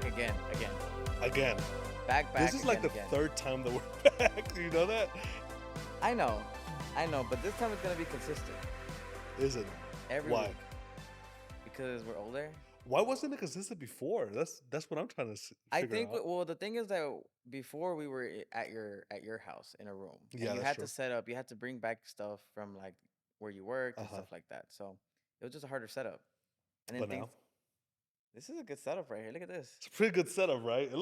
back again, again, Again. back, This back is like again, the again. third time that we're back. Do you know that? I know, but this time it's gonna be consistent Is it? every Why? week because we're older. Why wasn't it consistent before? That's what I'm trying to I figure think. out. Well, the thing is that before we were at your house in a room, and Yeah, you that's had to true. set up. You had to bring back stuff from like where you worked and Uh-huh. stuff like that. So it was just a harder setup. And then But things. now This is a good setup right here. Look at this. it's a pretty good setup, right? It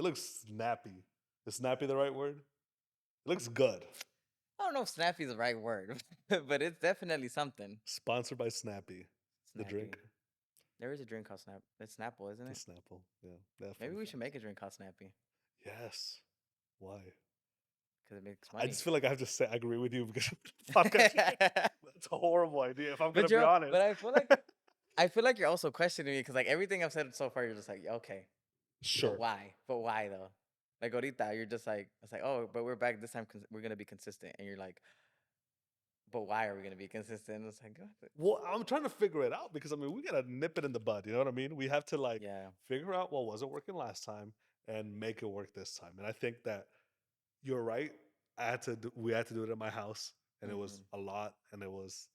looks snappy. Is snappy the right word? It looks good. I don't know if snappy is the right word, but it's definitely something. Sponsored by Snappy. The Snappy. drink. There is a drink called Snap. It's Snapple, isn't The it? Snapple. Yeah. That Maybe fun we should fact. make a drink called Snappy Yes. Why? because it makes I money. just feel like I have to say I agree with you because podcast. That's a horrible idea, if I'm gonna But be honest. I feel like you're also questioning me because like everything I've said so far, you're just like, "Yeah, okay, but Sure. why? But why though? Like ahorita, you're just like, it's like, oh, but we're back this time. We're gonna be consistent, and you're like, but why are we gonna be consistent? It's like, what? Well, I'm trying to figure it out because I mean we gotta nip it in the bud. You know what I mean? We have to like Yeah, figure out what wasn't working last time and make it work this time. And I think that you're right. We had to do it at my house, and it was hmm, a lot, and it was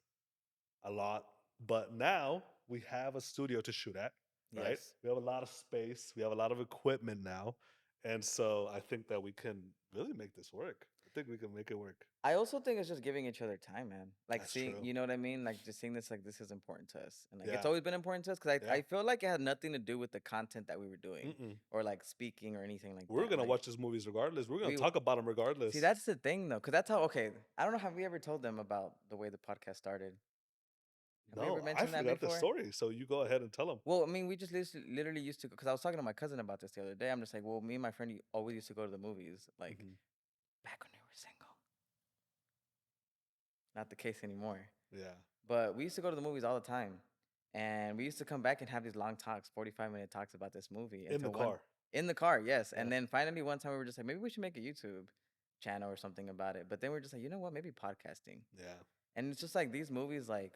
a lot. But now we have a studio to shoot at, right? yes. We have a lot of space. We have a lot of equipment now, and so I think that we can really make this work. I think we can make it work. I also think it's just giving each other time, man. Like That's seeing, true. you know what I mean? Like just seeing this, like this is important to us, and like it's Yeah. always been important to us because I Yeah. feel like it had nothing to do with the content that we were doing Mm-mm. or like speaking or anything like We're that. gonna Like watch these movies regardless. We're gonna we talk about them see, regardless. that's the thing though, because that's how. Okay, I don't know. Have we ever told them about the way the podcast started? Have we ever No, I mentioned that forgot the before? story, so you go ahead and tell them. Well, I mean, we just literally used to, because I was talking to my cousin about this the other day. I'm just like, well, me and my friend always used to go to the movies, like Hmm. back when we were single. Not the case anymore. Yeah. But we used to go to the movies all the time. And we used to come back and have these long talks, 45-minute talks about this movie In the until one car. in the car, yes. Yeah. And then finally one time we were just like, maybe we should make a YouTube channel or something about it. But then we're just like, you know what? Maybe podcasting. Yeah. And it's just like these movies, like,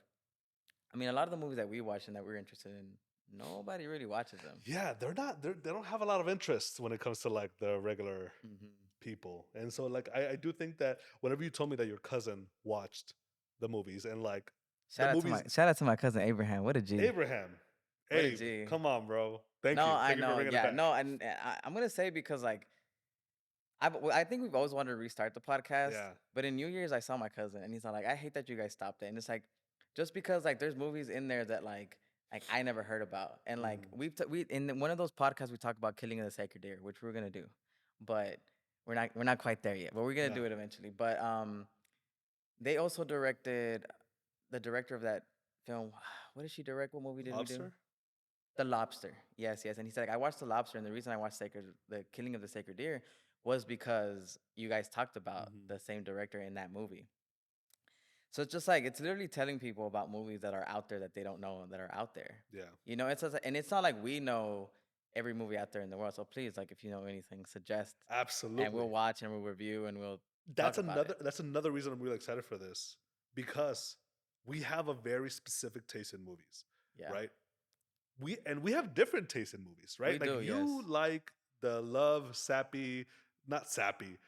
I mean, a lot of the movies that we watch and that we're interested in, nobody really watches them. Yeah, they don't have a lot of interest when it comes to like the regular Hmm. people. And so like I do think that whenever you told me that your cousin watched the movies and like the movies Shout out to my cousin Abraham. What a G. Abraham, What a Abe, G. come on, bro. Thank No, you. I Thank you for know. bringing it Yeah, back. no, and I'm gonna say because like I think we've always wanted to restart the podcast, Yeah. but in New Year's I saw my cousin and he's like, I hate that you guys stopped it, and it's like just because like there's movies in there that like I never heard about, and like Mhm. we in one of those podcasts we talk about killing of the sacred deer, which we're gonna do, but we're not quite there yet, but we're gonna Yeah. do it eventually. But they also directed the director of that film. What did she direct? What movie did we do? Lobster? The Lobster. Yes, yes. And he said, like, I watched The Lobster, and the reason I watched The Killing of the Sacred Deer was because you guys talked about Mhm. the same director in that movie. So it's just like it's literally telling people about movies that are out there that they don't know that are out there. Yeah. You know, and it's not like we know every movie out there in the world. So please, like, if you know anything, suggest, and Absolutely. we'll watch and we'll review and we'll talk about it. That's another reason I'm really excited for this because we have a very specific taste in movies, Yeah, right? We have different tastes in movies, we right? Like do. Yes. you like the love sappy, not sappy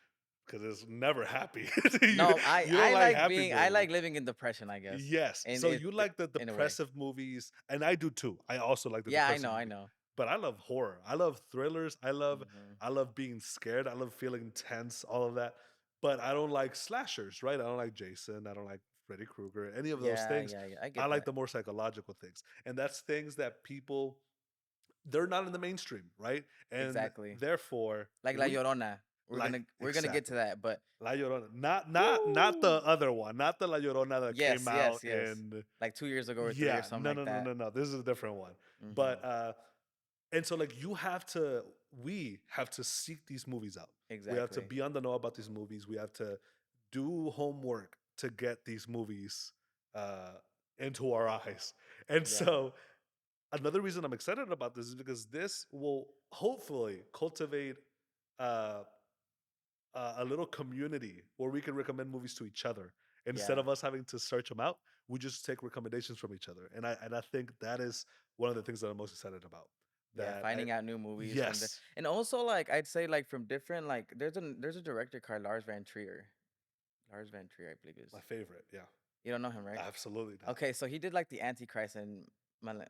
because it's never happy. you, No, you don't like I movies. like living in depression, I guess. Yes. And So you like the in a way. depressive movies, and I do too. I also like the Yeah, I depressive know, I movies. know. But I love horror. I love thrillers. Hmm. I love being scared. I love feeling tense, all of that. But I don't like slashers, right? I don't like Jason. I don't like Freddy Krueger, any of those Yeah, things. yeah, yeah. I I get like that. the more psychological things. And that's things that people they're not in the mainstream, right? And Exactly. therefore Like La we Llorona. like We're gonna get to exactly. that, but La Llorona. Not woo! the other one, not the La Llorona that came Yes, out yes, yes. in Like 2 years ago or three or yeah, something like that. no. This is a different one. Hmm. But and so like we have to seek these movies out. We have to Exactly. be on the know about these movies. We have to do homework to get these movies uh into our eyes. And Yeah. so another reason I'm excited about this is because this will hopefully cultivate uh a little community where we can recommend movies to each other instead Yeah. of us having to search them out. We just take recommendations from each other, and I think that is one of the things that I'm most excited about. Yeah, that I finding out new movies from the, yes, and also like I'd say like from different like there's a director called Lars Van Trier. Lars Van Trier, I believe is. my favorite. Yeah, You don't know him, right? absolutely not. Okay, so he did like the Antichrist and Mel-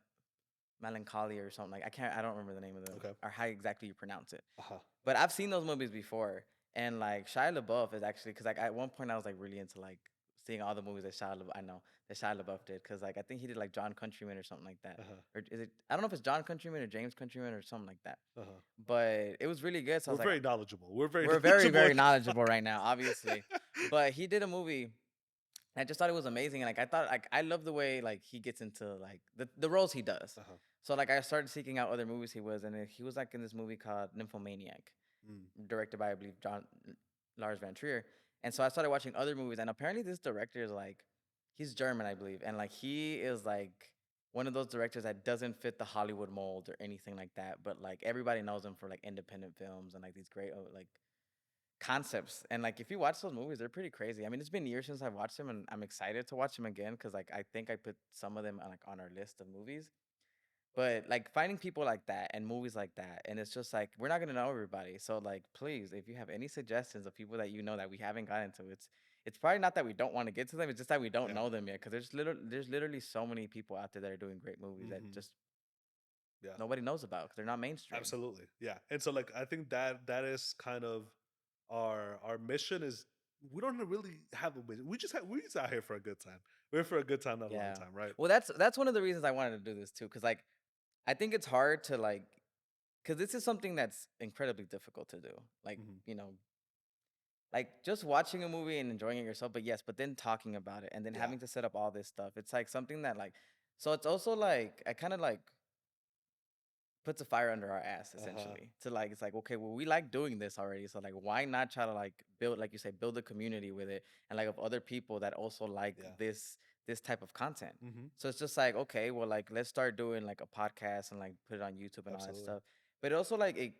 Melancholy or something like I don't remember the name of the Okay. or how exactly you pronounce it. Uh huh. But I've seen those movies before, and like Shia LaBeouf is actually because like at one point I was like really into like seeing all the movies that Shia LaBeouf did because like I think he did like John Countryman or something like that, Uh huh. or is it? I don't know if it's John Countryman or James Countryman or something like that, Uh huh. but it was really good. So I We're was like, very knowledgeable. We're very we're very knowledgeable. very knowledgeable right now, obviously, but he did a movie. I just thought it was amazing. And like I thought like I love the way like he gets into like the roles he does. Uh huh. So like I started seeking out other movies he was and he was like in this movie called Nymphomaniac, Mm. directed by I believe John Lars Van Trier. And so I started watching other movies and apparently this director is like he's German, I believe. And like he is like one of those directors that doesn't fit the Hollywood mold or anything like that, but like everybody knows him for like independent films and like these great like concepts. And like if you watch those movies, they're pretty crazy. I mean, it's been years since I've watched them, and I'm excited to watch them again because like I think I put some of them on, like on our list of movies. But like finding people like that and movies like that, and it's just like we're not gonna know everybody. So like, please, if you have any suggestions of people that you know that we haven't gotten to, it's probably not that we don't want to get to them. It's just that we don't Yeah. know them yet. Because there's literally so many people out there that are doing great movies that Hmm. just Yeah. nobody knows about because they're not mainstream. Absolutely. Yeah. And so like I think that is kind of our mission is we don't really have a mission. We just out here for a good time. We're here for a good time, not a long Yeah. time, right? Well, that's one of the reasons I wanted to do this too, because like I think it's hard to like, because this is something that's incredibly difficult to do. Like, Hmm. you know, like just watching a movie and enjoying it yourself, but yes, but then talking about it and then Yeah. having to set up all this stuff. It's like something that like, so it's also like, I kind of like puts a fire under our ass Uh-huh. essentially to like, it's like, okay, well, we like doing this already. So like, why not try to like build, like you say, build a community with it and like of other people that also like Yeah. this type of content. Hmm. So it's just like, okay, well, like let's start doing like a podcast and like put it on YouTube and all that Absolutely. stuff. But it also like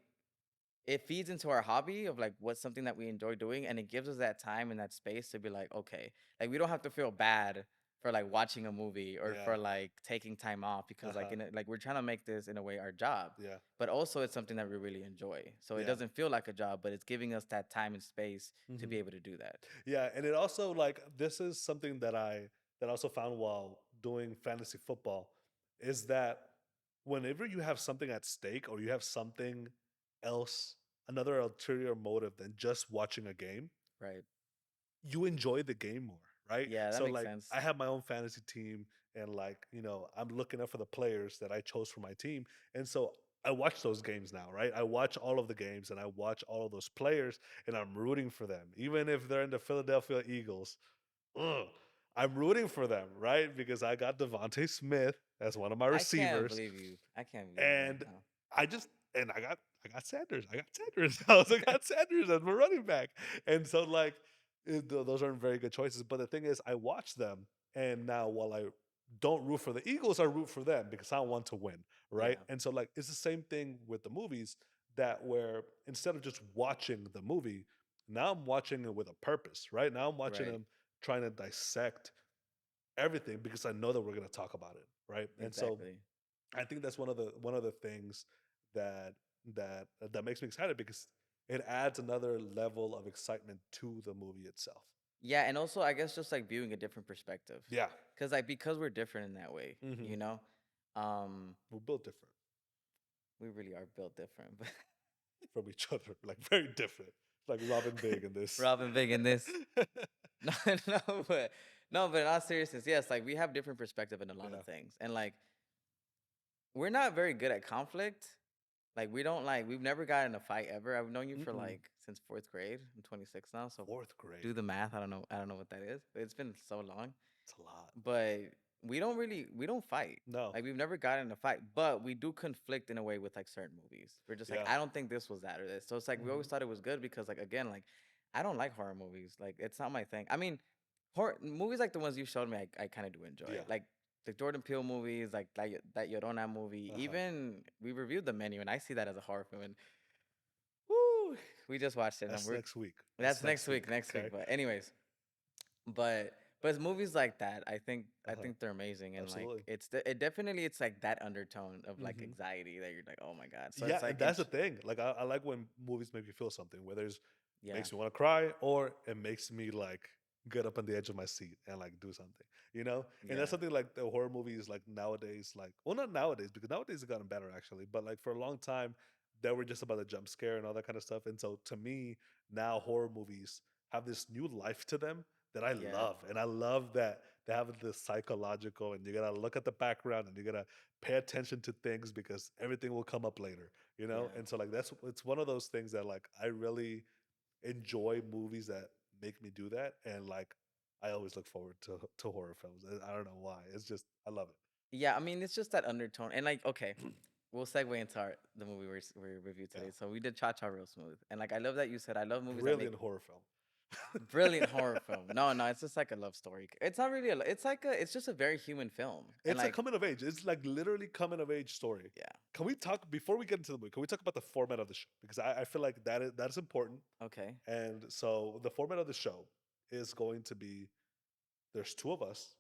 it feeds into our hobby of like what's something that we enjoy doing, and it gives us that time and that space to be like, okay, like we don't have to feel bad for like watching a movie or Yeah. for like taking time off because like Uh-huh. like we're trying to make this in a way our job, Yeah. but also it's something that we really enjoy, so it Yeah. doesn't feel like a job, but it's giving us that time and space to Hmm. be able to do that. Yeah. And it also like this is something that I also found while doing fantasy football is that whenever you have something at stake or you have something else, another ulterior motive than just watching a game, Right. you enjoy the game more, right? Yeah, that So makes like sense. I have my own fantasy team and like, I'm looking up for the players that I chose for my team. And so I watch those games now, right? I watch all of the games and I watch all of those players and I'm rooting for them. Even if they're in the Philadelphia Eagles, ugh, I'm rooting for them, right? Because I got Devontae Smith as one of my receivers. I can't believe you right And now. I just and I got Sanders. I got Sanders. I was like, I got Sanders as my running back. And so like those aren't very good choices. But the thing is, I watch them, and now while I don't root for the Eagles, I root for them because I want to win, right? Yeah. And so like it's the same thing with the movies that where instead of just watching the movie, now I'm watching it with a purpose, right? Now I'm watching Right. them trying to dissect everything because I know that we're going to talk about it, right? And so Exactly. I think that's one of the things that that makes me excited because it adds another level of excitement to the movie itself. Yeah, and also I guess just like viewing a different perspective. Yeah. Cause like because we're different in that way, Hmm. you know? Um, We're built different we really are built different. But from each other, like very different. Like Robin Big in this. Robin Big in this. No, no, but no, but in all seriousness, yes, like we have different perspective in a lot of Yeah. things. And like we're not very good at conflict. Like we don't like we've never gotten in a fight ever. I've known you for Mm-mm. like since fourth grade. I'm 26 now, so Fourth do grade. the math. I don't know what that is. It's been so long. It's a lot. But we don't fight. No. Like we've never gotten in a fight, but we do conflict in a way with like certain movies. We're just like, Yeah. I don't think this was that or this. So it's like we Hmm. always thought it was good because like again, like I don't like horror movies. Like it's not my thing. I mean, horror movies like the ones you showed me, I kind of do enjoy. Yeah. Like the Jordan Peele movies, like that Llorona movie. Uh-huh. Even we reviewed The Menu, and I see that as a horror film. And woo, we just watched it, and That's we're next week. that's That's next week. next week. Okay. But anyways, but But movies like that, I Uh-huh. think they're amazing, and like Absolutely. it definitely it's like that undertone of like Hmm. anxiety that you're like, oh my god. So Yeah, it's and like that's the thing. Like I like when movies make me feel something, whether it's yeah, makes me want to cry or it makes me like get up on the edge of my seat and like do something, you know? And that's yeah, something like the horror movies like nowadays, like well not nowadays, because nowadays it's gotten better actually, but like for a long time they were just about the jump scare and all that kind of stuff. And so to me, now horror movies have this new life to them that I yeah, love. And I love that they have this psychological and you gotta look at the background and you gotta pay attention to things because everything will come up later, you know? yeah. And so like that's it's one of those things that like I really enjoy movies that make me do that, and like I always look forward to horror films. And I don't know why. It's just I love Yeah, I mean, it's just that undertone, and like, okay, it. we'll segue into the movie we reviewed Yeah, today. So we did Cha Cha Real Smooth, and like, I love that you said I love movies that make brilliant horror film. brilliant horror film. No, no, it's just like a love story. It's not really it's like it's just a very human film, and It's a like, coming of age. It's like literally coming of age story. yeah, Can we talk before we get into the movie? Can we talk about the format of the show? Because I feel like that is important. okay, And so the format of the show is going to be there's two of us.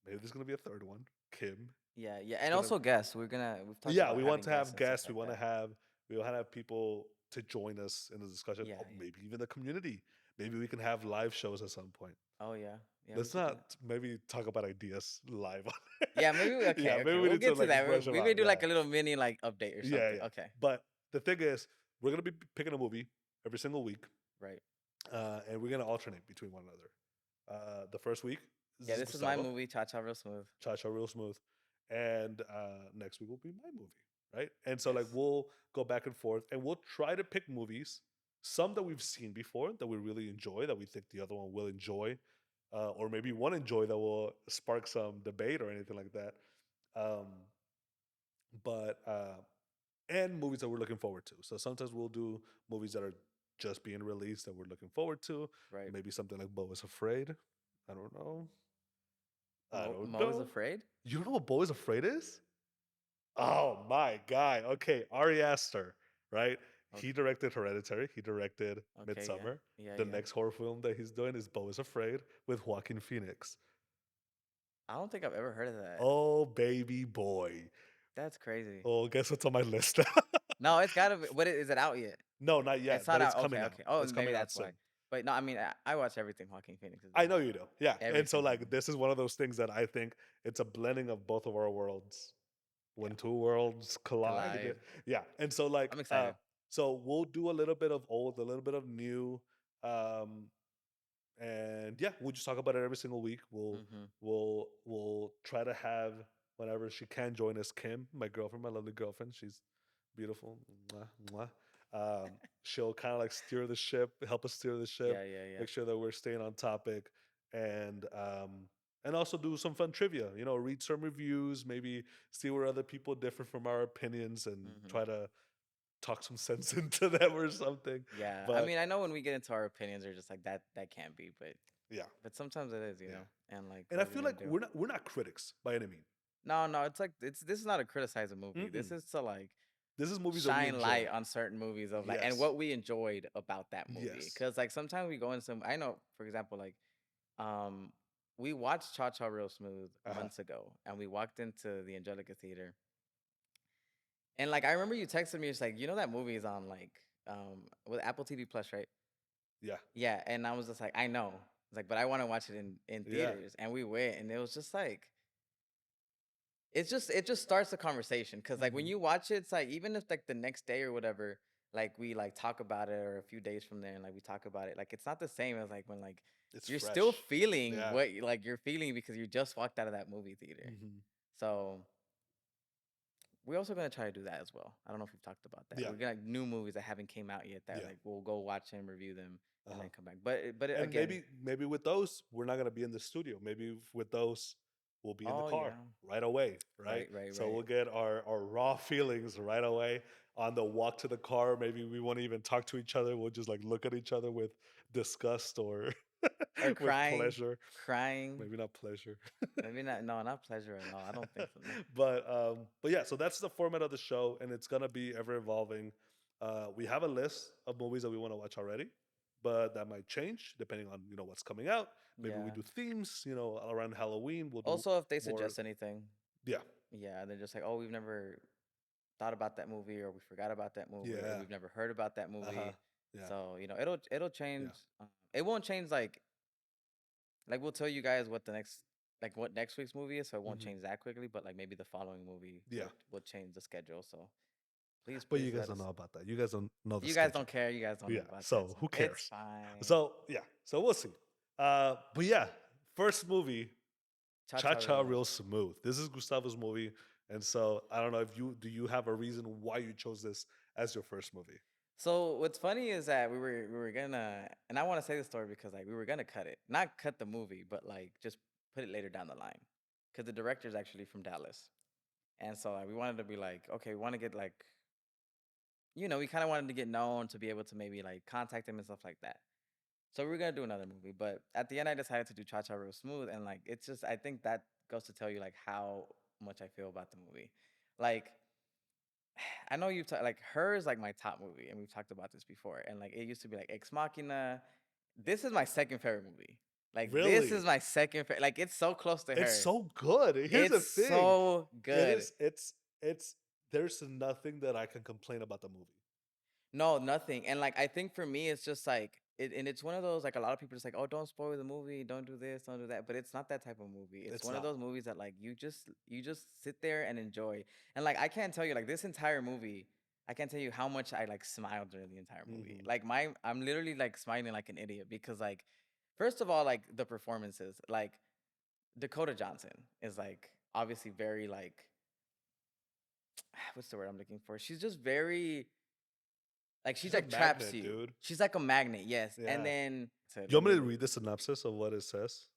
Maybe there's gonna be a third one, Kim. yeah, yeah, It's and gonna also guests. We've talked Yeah, about we want having to guests have and stuff guests. like that. We want to have people to join us in the discussion. Yeah, Oh, yeah. maybe even the community. Maybe we can have live shows at some point. Oh yeah, yeah, we Let's could do that. not maybe talk about ideas live. Yeah, maybe Yeah, okay, maybe okay, we we'll need to get to like that. brush them We out. may do Yeah, like a little mini like update or yeah, something. yeah. Okay, But the thing is, we're gonna be picking a movie every single week, right. and we're gonna alternate between one another. The first week this Yeah, is this is my Gustavo, movie, Cha Cha Real Smooth. Cha Cha Real Smooth, and next week will be my movie, right? And so like Yes. we'll go back and forth, and we'll try to pick movies, some that we've seen before that we really enjoy, that we think the other one will enjoy, or maybe one enjoy that will spark some debate or anything like that. Um, but and movies that we're looking forward to. So sometimes we'll do movies that are just being released that we're looking forward to. Right. Maybe something like Bo is Afraid. I don't know. I don't Mo is know. afraid. You know what Bo is Afraid is? Oh my guy. Okay, Ari Aster, right? Okay. He directed Hereditary. He directed Okay. Yeah. Midsummer. Yeah. The Yeah. next horror film that he's doing is Bo is Afraid with Joaquin Phoenix. I don't think I've ever heard of that. Oh baby boy. That's crazy. Oh, guess what's on my list? No, it's gotta be. What is it out yet? No, not It's yet, not but it's out. Okay. coming out. Okay. Oh, It's maybe coming out that's why. soon. But no, I mean, I watch everything Joaquin Phoenix is I in. know you do. Yeah. Every And so single like movie. this is one of those things that I think it's a blending of both of our worlds. Yeah. When two worlds collide. Collide. Yeah. And so like I'm excited. so we'll do a little bit of old, a little bit of new. Um and yeah, we'll just talk about it every single week. Mm-hmm. We'll try to have whenever she can join us, Kim, my girlfriend, my lovely girlfriend. She's beautiful. Mwah, mwah. She'll kind of like steer the ship, help us steer the ship, Yeah. Yeah. Yeah. make sure that we're staying on topic, and also do some fun trivia. You know, read some reviews, maybe see where other people differ from our opinions, and Mm-hmm. try to talk some sense into them or something. Yeah. I But mean, I know when we get into our opinions, are just like that. That can't be, yeah, but sometimes it is, yeah. And like, And I what are we feel gonna like do? we're not critics by any means. No, no, it's like this is not a criticize a movie. This Mm-mm. is to like This is movies that we shine enjoy. light on certain movies of like and Yes. what we enjoyed about that movie. Yes. Cause like sometimes we go in some I know, for example, like um we watched Cha Cha Real Smooth Uh-huh. months ago and we walked into the Angelica Theater. And like I remember you texted me, it's like, you know that movie is on like with Apple TV Plus, right? Yeah. Yeah. And I was just like, I know. It's like, but I want to watch it in Yeah. theaters. And we went and it was just like it just starts the conversation because like when Hmm. you watch it, it's like even if like the next day or whatever, like we like talk about it or a few days from there and like we talk about it, like it's not the same as like when like It's you're still fresh. feeling Yeah. what like you're feeling because you just walked out of that movie theater. Hmm. So we're also gonna try to do that as well. I don't know if we've talked about that. Yeah. We're gonna new movies that haven't came out yet that Yeah. like we'll go watch and review them and Uh-huh. then come back. But And again, maybe with those, we're not gonna be in the studio. Maybe with those, we'll be in the oh car yeah, right away, right? right, right, So right. we'll get our raw feelings right away on the walk to the car. Maybe we won't even talk to each other. We'll just like look at each other with disgust or Or with crying, pleasure. crying. Maybe not pleasure. Maybe not. No, not pleasure at all. I don't think so. No. But yeah, so that's the format of the show, and it's gonna be ever evolving. We have a list of movies that we want to watch already. but that might change depending on what's coming out. Maybe we Yeah. do themes, around Halloween. We'll do Also, if they more. suggest anything, Yeah, yeah, they're just like, oh, we've never thought about that movie, or we forgot about that movie, or yeah, we've never heard about that uh huh, movie. yeah, So it'll yeah. change. It won't change like we'll tell you guys what the next like what next week's movie is, so it won't Hmm. change that quickly. But like maybe the following movie Yeah, will change the schedule. So please, but you please guys let don't us. know about that. You guys don't know the You guys don't schedule. care. You guys don't Yeah, know about that. so So who it's cares? fine. So yeah, so we'll see. But yeah, first movie, Cha Cha cha Cha real. Real Smooth. This is Gustavo's movie, and so I don't know if you have a reason why you chose this as your first movie. So what's funny is that we were gonna, and I want to say the story because like we were gonna cut it, not cut the movie, but like just put it later down the line, because the director's actually from Dallas, and so like we wanted to be like, okay, we want to get like, we kind of wanted to get known to be able to maybe like contact him and stuff like that. So we were gonna do another movie, but at the end I decided to do Cha Cha Real Smooth, and like it's just I think that goes to tell you like how much I feel about the movie, like. I know you've like Her is like my top movie, and we've talked about this before. And like it used to be like Ex Machina. This is my second favorite movie. Like this is Really, my second favorite. Like it's so close to it's Her. so good. Here's It's the thing: so it good. is. It's. There's nothing that I can complain about the movie. No, nothing. And like I think for me, it's just like and it's one of those like a lot of people just like, oh, don't spoil the movie, don't do this, don't do that. But it's not that type of movie. It's It's one of not. those movies that like you just sit there and enjoy. And like I can't tell you like this entire movie, I can't tell you how much I like smiled during the entire movie. Hmm. Like I'm literally like smiling like an idiot because like first of all, like the performances, like Dakota Johnson is like obviously very like what's the word I'm looking for? She's just very like she She's a like traps magnet, you. dude. She's like a magnet, yes. And Yeah. then so You let want me me to read the synopsis of what it says?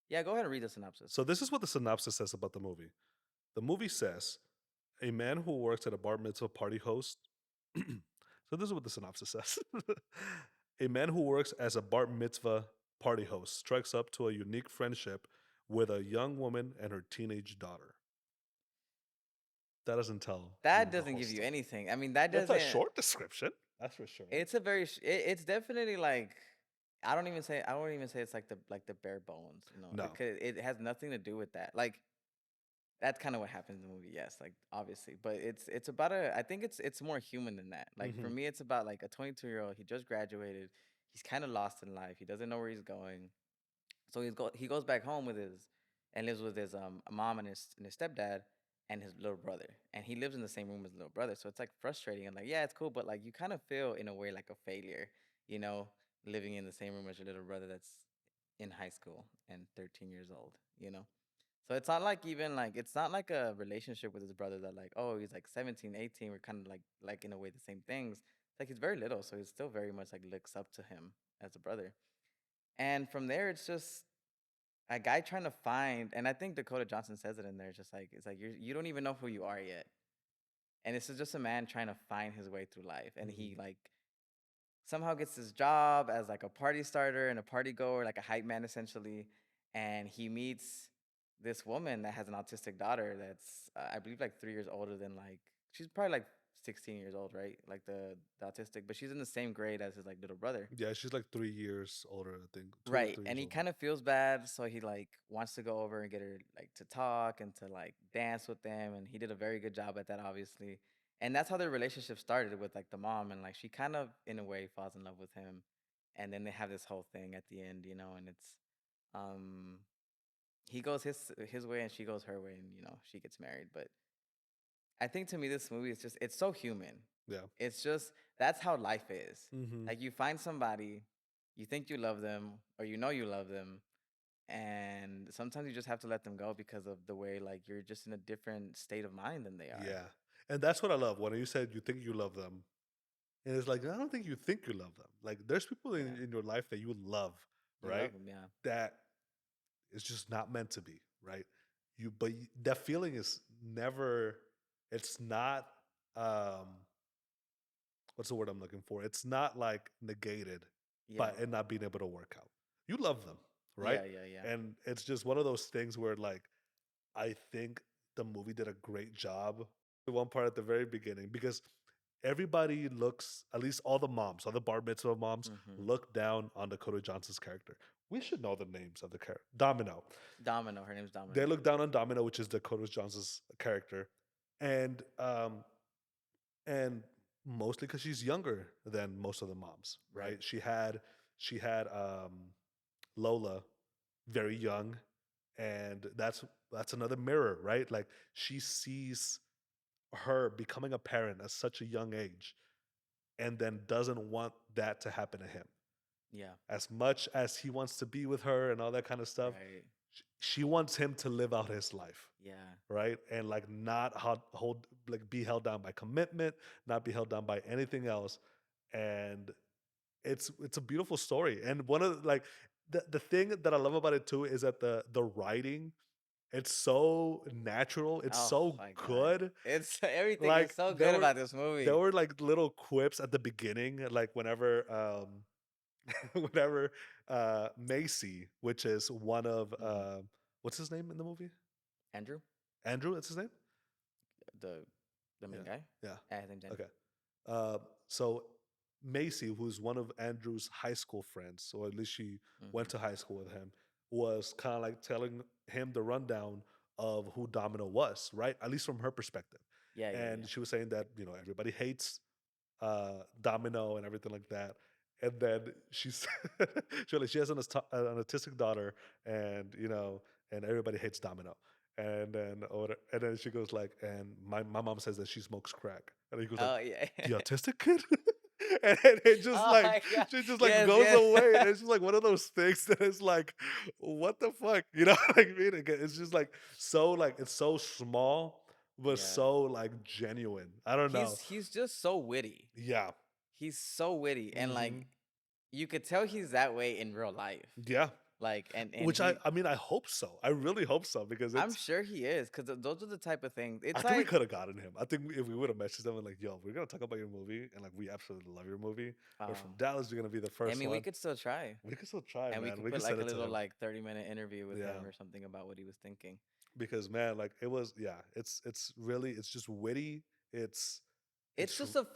yeah, go ahead and read the synopsis. So this is what the synopsis says about the movie. The movie says a man who works at a bar mitzvah party host. So this is what the synopsis says. A man who works as a bar mitzvah party host strikes up to a unique friendship with a young woman and her teenage daughter. That doesn't tell That you the doesn't whole give you story. anything. I mean, that That's a doesn't short description. That's for sure. it's a very it's definitely like I don't even say it's like the bare bones, No. it has nothing to do with that. Like that's kind of what happens in the movie, yes, like obviously, but it's about I think it's more human than that. Like for Hmm. me, it's about like a 22-year-old. He just graduated. He's kind of lost in life. He doesn't know where he's going. So he goes back home with his and lives with his mom and his stepdad and his little brother. And he lives in the same room as his little brother. So it's like frustrating and like, yeah, it's cool, but like you kind of feel in a way like a failure, you know, living in the same room as your little brother that's in high school and 13 years old. So it's not like even like it's not like a relationship with his brother that like, oh, he's like 17, 18. We're kind of like in a way the same things. It's like he's very little, so he still very much like looks up to him as a brother. And from there it's just a guy trying to find, and I think Dakota Johnson says it in there, just like it's like you don't even know who you are yet, and this is just a man trying to find his way through life, and he Hmm. like somehow gets his job as like a party starter and a party goer, like a hype man essentially, and he meets this woman that has an autistic daughter that's I believe like 3 years older than like she's probably like 16 years old, right? Like the autistic, but she's in the same grade as his like little brother. Yeah, she's like 3 years older, I think. Two or Right. three And years he older. kind of feels bad, so he like wants to go over and get her like to talk and to like dance with them, and he did a very good job at that obviously. And that's how their relationship started with like the mom, and like she kind of in a way falls in love with him. And then they have this whole thing at the end, and it's um he goes his way and she goes her way, and she gets married. But I think to me this movie is just it's so human. Yeah. It's just that's how life is. Hmm. Like you find somebody, you think you love them or you love them, and sometimes you just have to let them go because of the way like you're just in a different state of mind than they are. Yeah. And that's what I love. When you said you think you love them, and it's like, I don't think you think you love them. Like, there's people Yeah. in your life that you love, You love right? them, yeah. That is just not meant to be, right? That feeling is never, it's not, um, what's the word I'm looking for? It's not like negated by Yeah. it not being able to work out. You love them, right? Yeah, yeah, yeah. And it's just one of those things where, like, I think the movie did a great job. The one part at the very beginning, because everybody looks, at least all the moms, all the bar mitzvah moms, Mm-hmm. look down on Dakota Johnson's character. We should know the names of the character. Domino. Domino. Her name's They Domino. look down on Domino, which is Dakota Johnson's character, and and mostly because she's younger than most of the moms, Right. right? She had Lola very young, and that's another mirror, right? Like she sees her becoming a parent at such a young age, and then doesn't want that to happen to him. Yeah. As much as he wants to be with her and all that kind of stuff, Right. she wants him to live out his life, Yeah. right? And like not hold like be held down by commitment, not be held down by anything else. And it's a beautiful story. And one of like the thing that I love about it too is that the writing, it's so natural, it's Oh so my God. good. It's everything is Like so good about this there movie. were like little quips at the beginning, like whenever whenever Macy, which is one of Hmm. what's his name in the movie? Andrew, Andrew, that's his name? the the Yeah. main guy. Yeah. Yeah, his name's Andrew. Okay. So Macy, who's one of Andrew's high school friends, or at least she went Hmm. to high school with him, was kind of like telling him the rundown of who Domino was, right? At least from her perspective. Yeah, yeah, yeah. And she was saying that, everybody hates Domino and everything like that. And then she's she has an autistic daughter, and and everybody hates Domino. And then she goes like, and my mom says that she smokes crack, and he goes like, Oh yeah. the autistic kid. And it just Oh like my God. she just like Yes, goes yes. away, and it's just like one of those things that is like, what the fuck, like, I mean, it's just like so, like, it's so small but Yeah. so like genuine. I don't know. He's just so witty. Yeah. He's so witty, and Hmm. like you could tell he's that way in real life. Yeah. Like, and Which I he, I mean, I hope so. I really hope so, because I'm it's. sure he is, because those are the type of things. I It's think we like, could have gotten him. I think if we would have messaged them and like, yo, we're gonna talk about your movie, and like we absolutely love your movie. We're from um, Dallas. You're gonna be the I first mean, we one. could still try, We could still try, and we man. could We put could like send a it to little him. like 30-minute interview with Yeah. him or something about what he was thinking. Because man, like it was. Yeah. It's really. It's just witty. It's. It's It's. just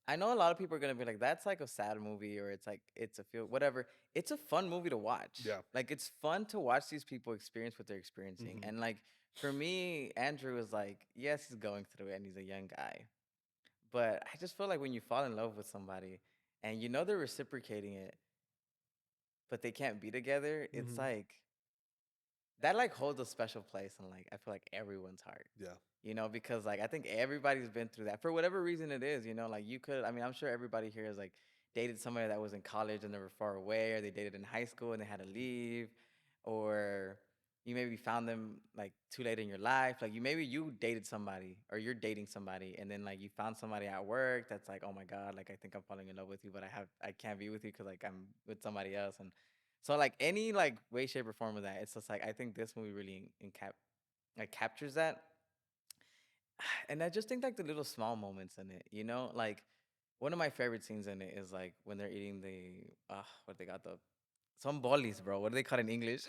I know a lot of people are gonna be like, that's like a sad movie, or it's like it's a feel whatever. It's a fun movie to watch. Yeah. Like it's fun to watch these people experience what they're experiencing. Hmm. And like for me, Andrew is like, yes, he's going through it and he's a young guy. But I just feel like when you fall in love with somebody and you know they're reciprocating it, but they can't be together, it's Hmm. like that like holds a special place in like I feel like everyone's heart. Yeah. Because like I think everybody's been through that for whatever reason it is, like you could, I mean, I'm sure everybody here has like dated somebody that was in college and they were far away, or they dated in high school and they had to leave, or you maybe found them like too late in your life. Like you dated somebody or you're dating somebody and then like you found somebody at work that's like, oh my God, like I think I'm falling in love with you, but I can't be with you because like I'm with somebody else. And so like any like way, shape, or form of that, it's just like I think this movie really like captures that. And I just think like the little small moments in it, like one of my favorite scenes in it is like when they're eating what they got, the some bollies, bro. What do they call it in English?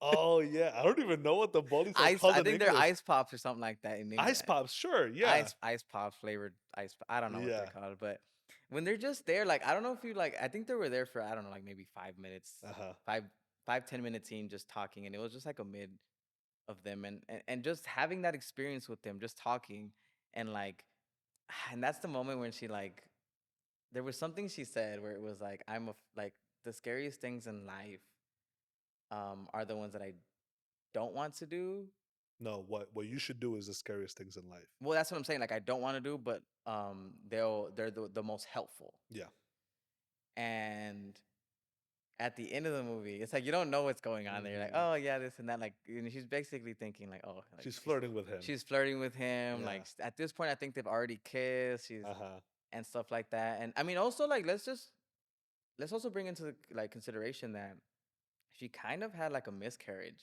Oh yeah. I don't even know what the bullies are called I in think they're English. ice pops or something like that in English. Ice pops, sure. Yeah. Ice pop flavored I don't know what they're Yeah. called, but when they're just there, like I don't know if you like. I think they were there for I don't know, like maybe 5 minutes, Uh huh. five 5 10 minute scene just talking, and it was just like a mid of them, and just having that experience with them, just talking, and like, and that's the moment when she like there was something she said where it was like like the scariest things in life are the ones that I don't want to do. No, what you should do is the scariest things in life. Well, that's what I'm saying. Like I don't want to do, but they're the most helpful. Yeah. And at the end of the movie, it's like you don't know what's going on there. You're like, Hmm. oh yeah, this and that. Like she's basically thinking like, oh, like She's flirting with him. she's flirting with him. Yeah. Like at this point, I think they've already kissed. She's Uh huh. and stuff like that. And I mean, also like let's also bring into like consideration that she kind of had like a miscarriage,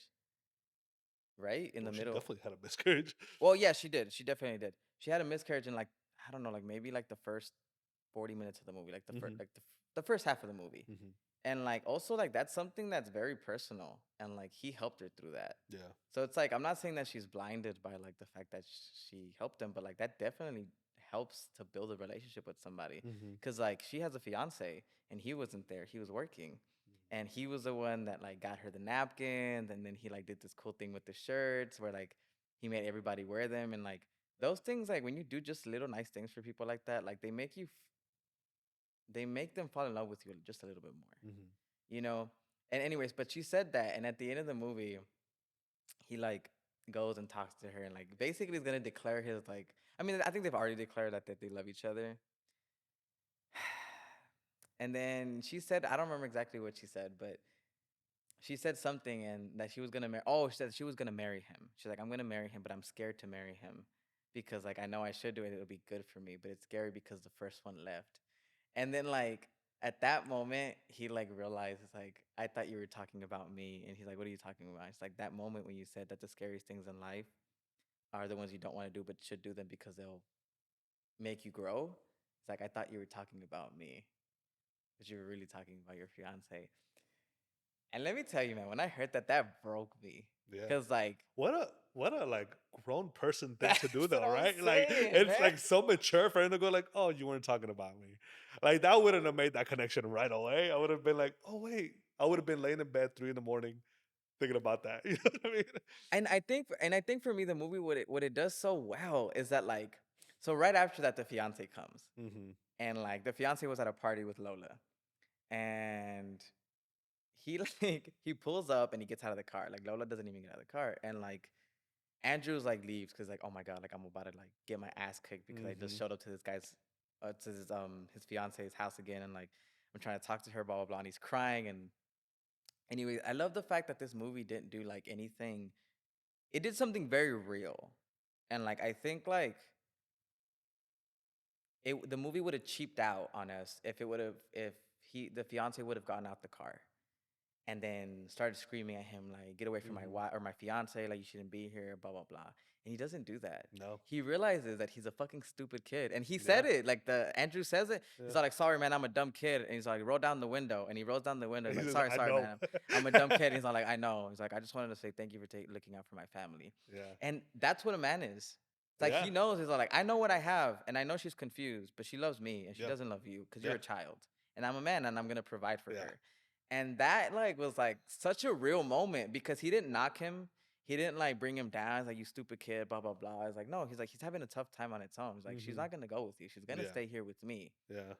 right in Well, the she middle. definitely had a miscarriage. Well, yeah, she did. She definitely did. She had a miscarriage in like I don't know, like maybe like the first 40 minutes of the movie, like the first Hmm. the first half of the movie. Hmm. And like also like that's something that's very personal, and like he helped her through that. Yeah. So it's like I'm not saying that she's blinded by like the fact that she helped him, but like that definitely helps to build a relationship with somebody. Mm-hmm. Cause like she has a fiance and he wasn't there. He was working. And he was the one that like got her the napkins, and then he like did this cool thing with the shirts where like he made everybody wear them, and like those things, like when you do just little nice things for people like that, like they make them fall in love with you just a little bit more, Mm-hmm. you know. And anyways, but she said that, and at the end of the movie, he like goes and talks to her, and like basically is gonna declare his like. I mean, I think they've already declared that they love each other. And then she said, I don't remember exactly what she said, but she said something and that she was gonna marry. Oh, she said she was gonna marry him. She's like, I'm gonna marry him, but I'm scared to marry him because like I know I should do it. It'll be good for me, but it's scary because the first one left. And then like at that moment, he like realizes like I thought you were talking about me, and he's like, what are you talking about? It's like that moment when you said that the scariest things in life are the ones you don't want to do, but should do them because they'll make you grow. It's like I thought you were talking about me, but you were really talking about your fiance. And let me tell you, man, when I heard that, that broke me. Yeah. Cause like What a like grown person thing that's to do what though, I'm right? Like saying, it's man. like so mature for him to go like, oh, you weren't talking about me. Like that wouldn't have made that connection right away. I would have been like, oh wait. I would have been laying in bed 3 in the morning thinking about that. You know what I mean? And I think for me, the movie what it does so well is that like, so right after that, the fiance comes, Mm-hmm. and like the fiance was at a party with Lola, and he like he pulls up and he gets out of the car. Like Lola doesn't even get out of the car, and like Andrew's like leaves because like, oh my god, like I'm about to like get my ass kicked because I just Mm-hmm. showed up to this guy's to his fiance's house again, and like I'm trying to talk to her, blah blah blah, and he's crying. And anyway, I love the fact that this movie didn't do like anything. It did something very real, and like I think like the movie would have cheaped out on us if the fiance would have gotten out the car and then started screaming at him like, "Get away from my Mm-hmm. wife or my fiance! Like you shouldn't be here!" Blah blah blah. And he doesn't do that. No. He realizes that he's a fucking stupid kid, and he Yeah. said it. Like the Andrew says it. He's Yeah. all like, "Sorry, man, I'm a dumb kid." And he's like, "Roll down the window." And he rolls down the window. He's He like, says, "Sorry, I sorry, know. man, I'm a dumb kid." And he's all like, "I know." He's like, "I just wanted to say thank you for looking out for my family." Yeah. And that's what a man is. It's like Yeah. he knows. He's all like, "I know what I have, and I know she's confused, but she loves me, and she Yeah. doesn't love you because you're Yeah. a child, and I'm a man, and I'm gonna provide for Yeah. her." And that like was like such a real moment because he didn't knock him. He didn't like bring him down. He's like, "You stupid kid," blah blah blah. It's like, no, he's like, he's having a tough time on its own. He's like, she's Mm-hmm. not gonna go with you. She's gonna Yeah. stay here with me. Yeah.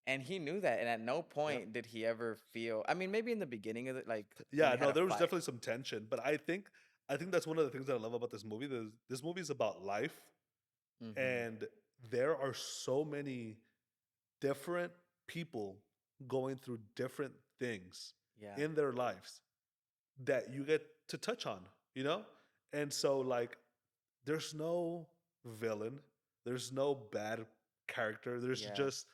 And he knew that. And at no Yep. point did he ever feel. I mean, maybe in the beginning of it, like when Yeah, they had no, a there was fight. definitely some tension, but I think that's one of the things that I love about this movie. This movie is about life, Mm-hmm. and there are so many different people going through different things Yeah. in their lives that you get to touch on, you know? And so like there's no villain, there's no bad character. There's Yeah. just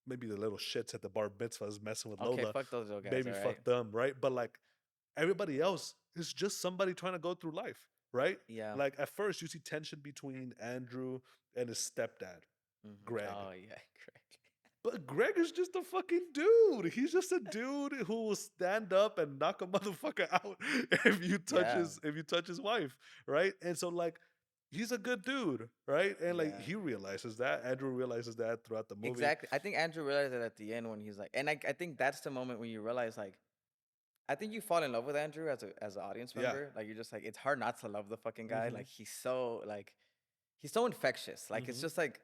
maybe the little shits at the bar mitzvahs messing with Okay. Lola. Fuck those little guys. Maybe All right. fuck them, right? But like everybody else is just somebody trying to go through life, right? Yeah. Like at first you see tension between Andrew and his stepdad, Mm-hmm. Greg. Oh yeah. Correct. But Greg is just a fucking dude. He's just a dude who will stand up and knock a motherfucker out Yeah. if you touch his wife, right? And so like he's a good dude, right? And like Yeah. he realizes that. Andrew realizes that throughout the movie. Exactly. I think Andrew realized it at the end when he's like, and I think that's the moment when you realize like, I think you fall in love with Andrew as an audience Yeah. member. Like you're just like, it's hard not to love the fucking guy. Mm-hmm. Like he's so infectious. Like it's Mm-hmm. just like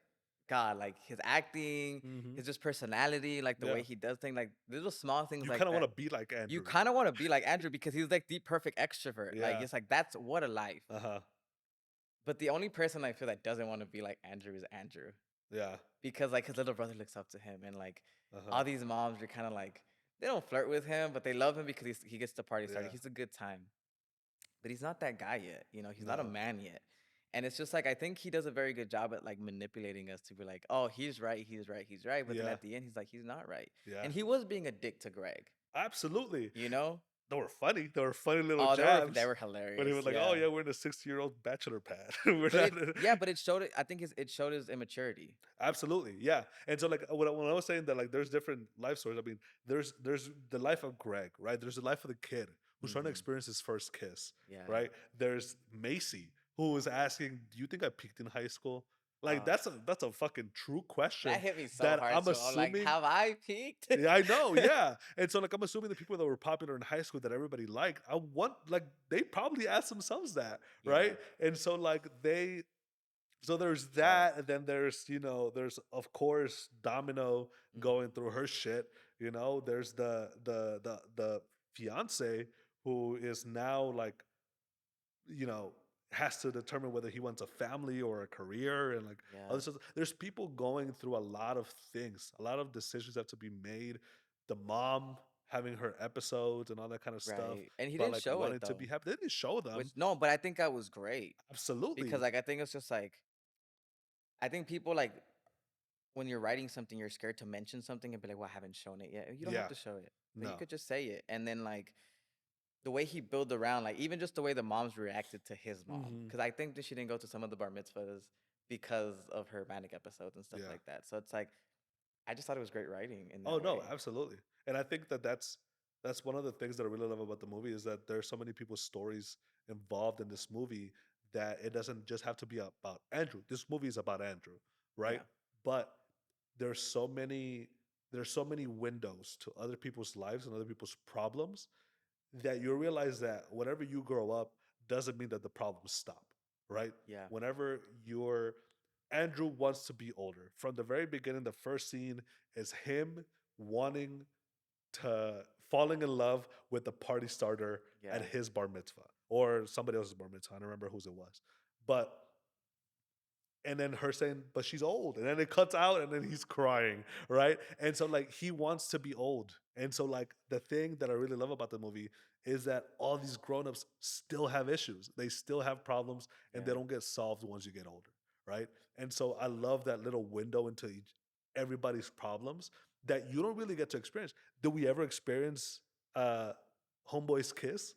God, like his acting, Mm-hmm. his just personality, like the Yeah. way he does things, like little small things You like kind of want that. to be like You Andrew. kind of want to be like Andrew because he's like the perfect extrovert. Like Yeah. it's like that's what a life. Uh-huh. But the only person I feel that doesn't want to be like Andrew is Andrew Yeah. because like his little brother looks up to him, and like Uh-huh. all these moms are kind of like they don't flirt with him, but they love him because he gets the party started. Yeah. He's a good time, but he's not that guy yet. He's not a No. man yet. And it's just like I think he does a very good job at like manipulating us to be like, oh, he's right, he's right, he's right. But then Yeah. at the end, he's like, he's not right. Yeah. And he was being a dick to Greg. Absolutely. You know? They were funny. They were funny little Oh, jabs. they were When he hilarious. was like, Yeah. "Oh yeah, we're in a 60-year-old bachelor pad." We're But not. yeah, but it showed it. I think it showed his immaturity. Absolutely, yeah. And so like when I was saying that like there's different life stories. I mean, there's the life of Greg, right? There's the life of the kid who's trying to Hmm. experience his first kiss, Yeah. right? There's Macy who was asking, "Do you think I peaked in high school?" Like that's a fucking true That question hit me so that hard I'm too. I'm like, assuming. have I peaked? Yeah, I know, yeah. And so like I'm assuming the people that were popular in high school that everybody liked, I want like they probably asked themselves that, Yeah, right? And so like so there's right. that, and then there's, there's of course Domino going Mhm. through her shit. There's the fiance who is now like, you know, has to determine whether he wants a family or a career and like Yeah, other stuff. There's people going through a lot of things, a lot of decisions have to be made. The mom having her episodes and all that kind of stuff, right. And he but didn't like show it wanting to be though. happy. They didn't show Which them. no, but I think that was great because Absolutely. like I think it's just like I think people like when you're writing something, you're scared to mention something and be like, "Well, I haven't shown it yet." You don't have Yeah. to show it. Like you No. could just say it, and then like the way he built around, like even just the way the moms reacted to his mom, Hmm. because I think that she didn't go to some of the bar mitzvahs because of her manic episodes and stuff Yeah. like that. So it's like I just thought it was great writing in Oh that no, way. absolutely. And I think that that's one of the things that I really love about the movie is that there's so many people's stories involved in this movie that it doesn't just have to be about Andrew. This movie is about Andrew, right? Yeah, But there's so many there's so many windows to other people's lives and other people's problems that you realize that whenever you grow up doesn't mean that the problems stop, right? yeah, Whenever you're Andrew wants to be older. From the very beginning, the first scene is him wanting to falling in love with the party starter at yeah, his bar mitzvah or somebody else's bar mitzvah. I don't remember whose it was. But and then her saying, but she's old. And then it cuts out and then he's crying, right? And so like he wants to be old. And so like the thing that I really love about the movie is that all these grown-ups still have issues. They still have problems and they yeah, don't get solved once you get older, right? And so I love that little window into everybody's problems that you don't really get to experience. Do we ever experience uh Homeboy's kiss?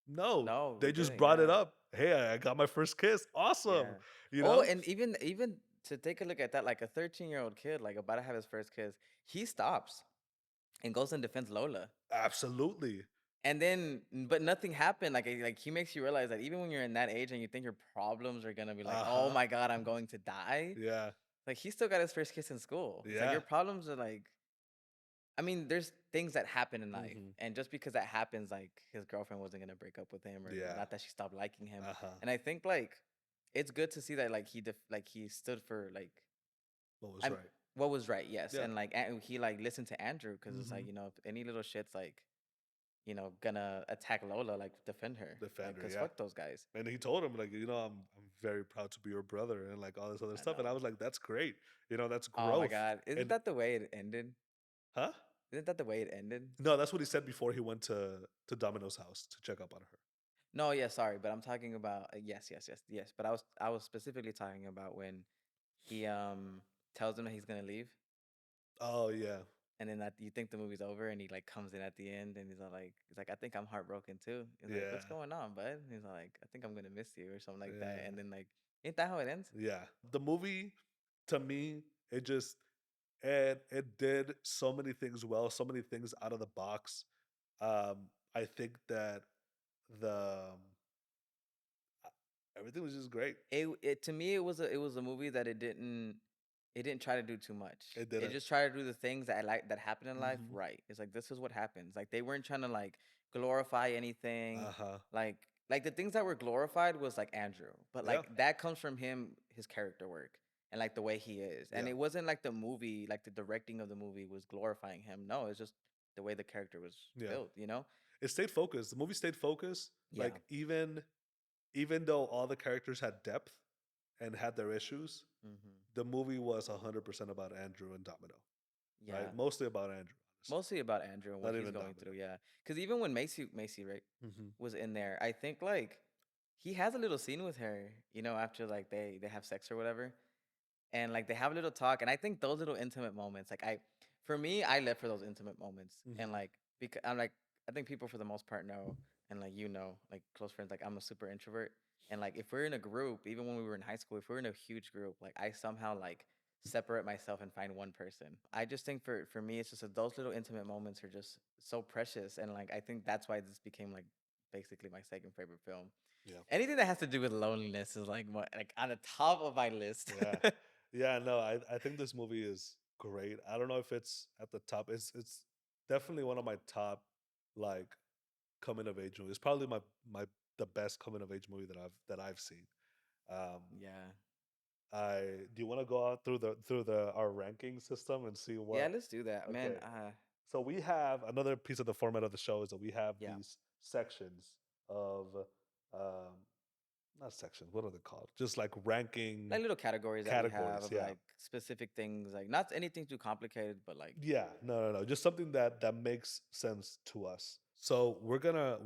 No. no, They we just didn't. brought it Yeah, up. Hey, I got my first kiss. Awesome. yeah. You Oh, know? and even to take a look at that, like a 13-year-old kid, like about to have his first kiss, he stops and goes and defends Lola. Absolutely. And then, but nothing happened. Like he makes you realize that even when you're in that age and you think your problems are gonna be like, oh Uh-huh. my god, I'm going to die. Yeah. Like he still got his first kiss in school. It's like your Yeah. problems are like, I mean, there's things that happen in life, Mhm. and just because that happens, like his girlfriend wasn't gonna break up with him, or Yeah. not that she stopped liking him. Uh-huh. And I think like it's good to see that like like he stood for like What was I'm right. what was right, yes, Yeah. and like he like listened to Andrew because it's like Mhm. if any little shit's like gonna attack Lola, like defend her, like Defender, because yeah. fuck those guys. And he told him like, I'm very proud to be your brother and like all this other I stuff. And I know. was like, that's great. That's Oh my growth. god, isn't And that the way it ended? huh? Isn't that the way it ended? No, that's what he said before he went to Domino's house to check up on her. No, yeah, sorry, but I'm talking about yes, yes, yes, yes. But I was specifically talking about when he tells him that he's gonna leave, Oh yeah. and then that you think the movie's over, and he like comes in at the end, and he's like, I think I'm heartbroken too. He's like, Yeah. what's going on, bud? He's like, I think I'm gonna miss you or something like that. And Yeah. then like, ain't that how it ends? Yeah. The movie to me, it just it did so many things well, so many things out of the box. I think that the everything was just great. It to me it was a movie that it didn't try to do too much. It It didn't. just tried to do the things that I like that happen in life Hmm. right. It's like this is what happens. Like they weren't trying to like glorify anything. Uh huh. Like like the things that were glorified was like Andrew, but Yeah. like that comes from him, his character work and like the way he is. And Yeah. it wasn't like the movie, like the directing of the movie was glorifying him. No, it's just the way the character was Yeah. built, you know? It stayed focused. The movie stayed focused. Yeah. Like even though all the characters had depth and had their issues, Hmm. the movie was 100% about Andrew and Domino. Yeah. Right? Mostly about Andrew, honestly. Mostly about Andrew and what Not he's even going Domino. through, yeah. Because even when Macy, right, Hmm. was in there, I think like he has a little scene with her, after like they have sex or whatever, and like they have a little talk, and I think those little intimate moments, like for me, I live for those intimate moments, and Hmm. like because I'm like I think people for the most part know, and like like close friends, like I'm a super introvert, and like if we're in a group, even when we were in high school, if we're in a huge group, like I somehow like separate myself and find one person. I just think for me, it's just that those little intimate moments are just so precious, and like I think that's why this became like basically my second favorite film. Yeah. Anything that has to do with loneliness is like like on the top of my list. Yeah. Yeah, no, I think this movie is great. I don't know if it's at the top. It's definitely one of my top like coming of age movies. It's probably my the best coming of age movie that I've seen. Um, Yeah. I do you want to go out through the our ranking system and see Yeah, what? let's do that, man. Okay, so we have another piece of the format of the show is that we have Yeah. these sections of um, not sections. What are they called? Just like ranking Like little categories that we have categories. of Yeah. like specific things, like not anything too complicated, but like Yeah, no. Just something that makes sense to us. So we're gonna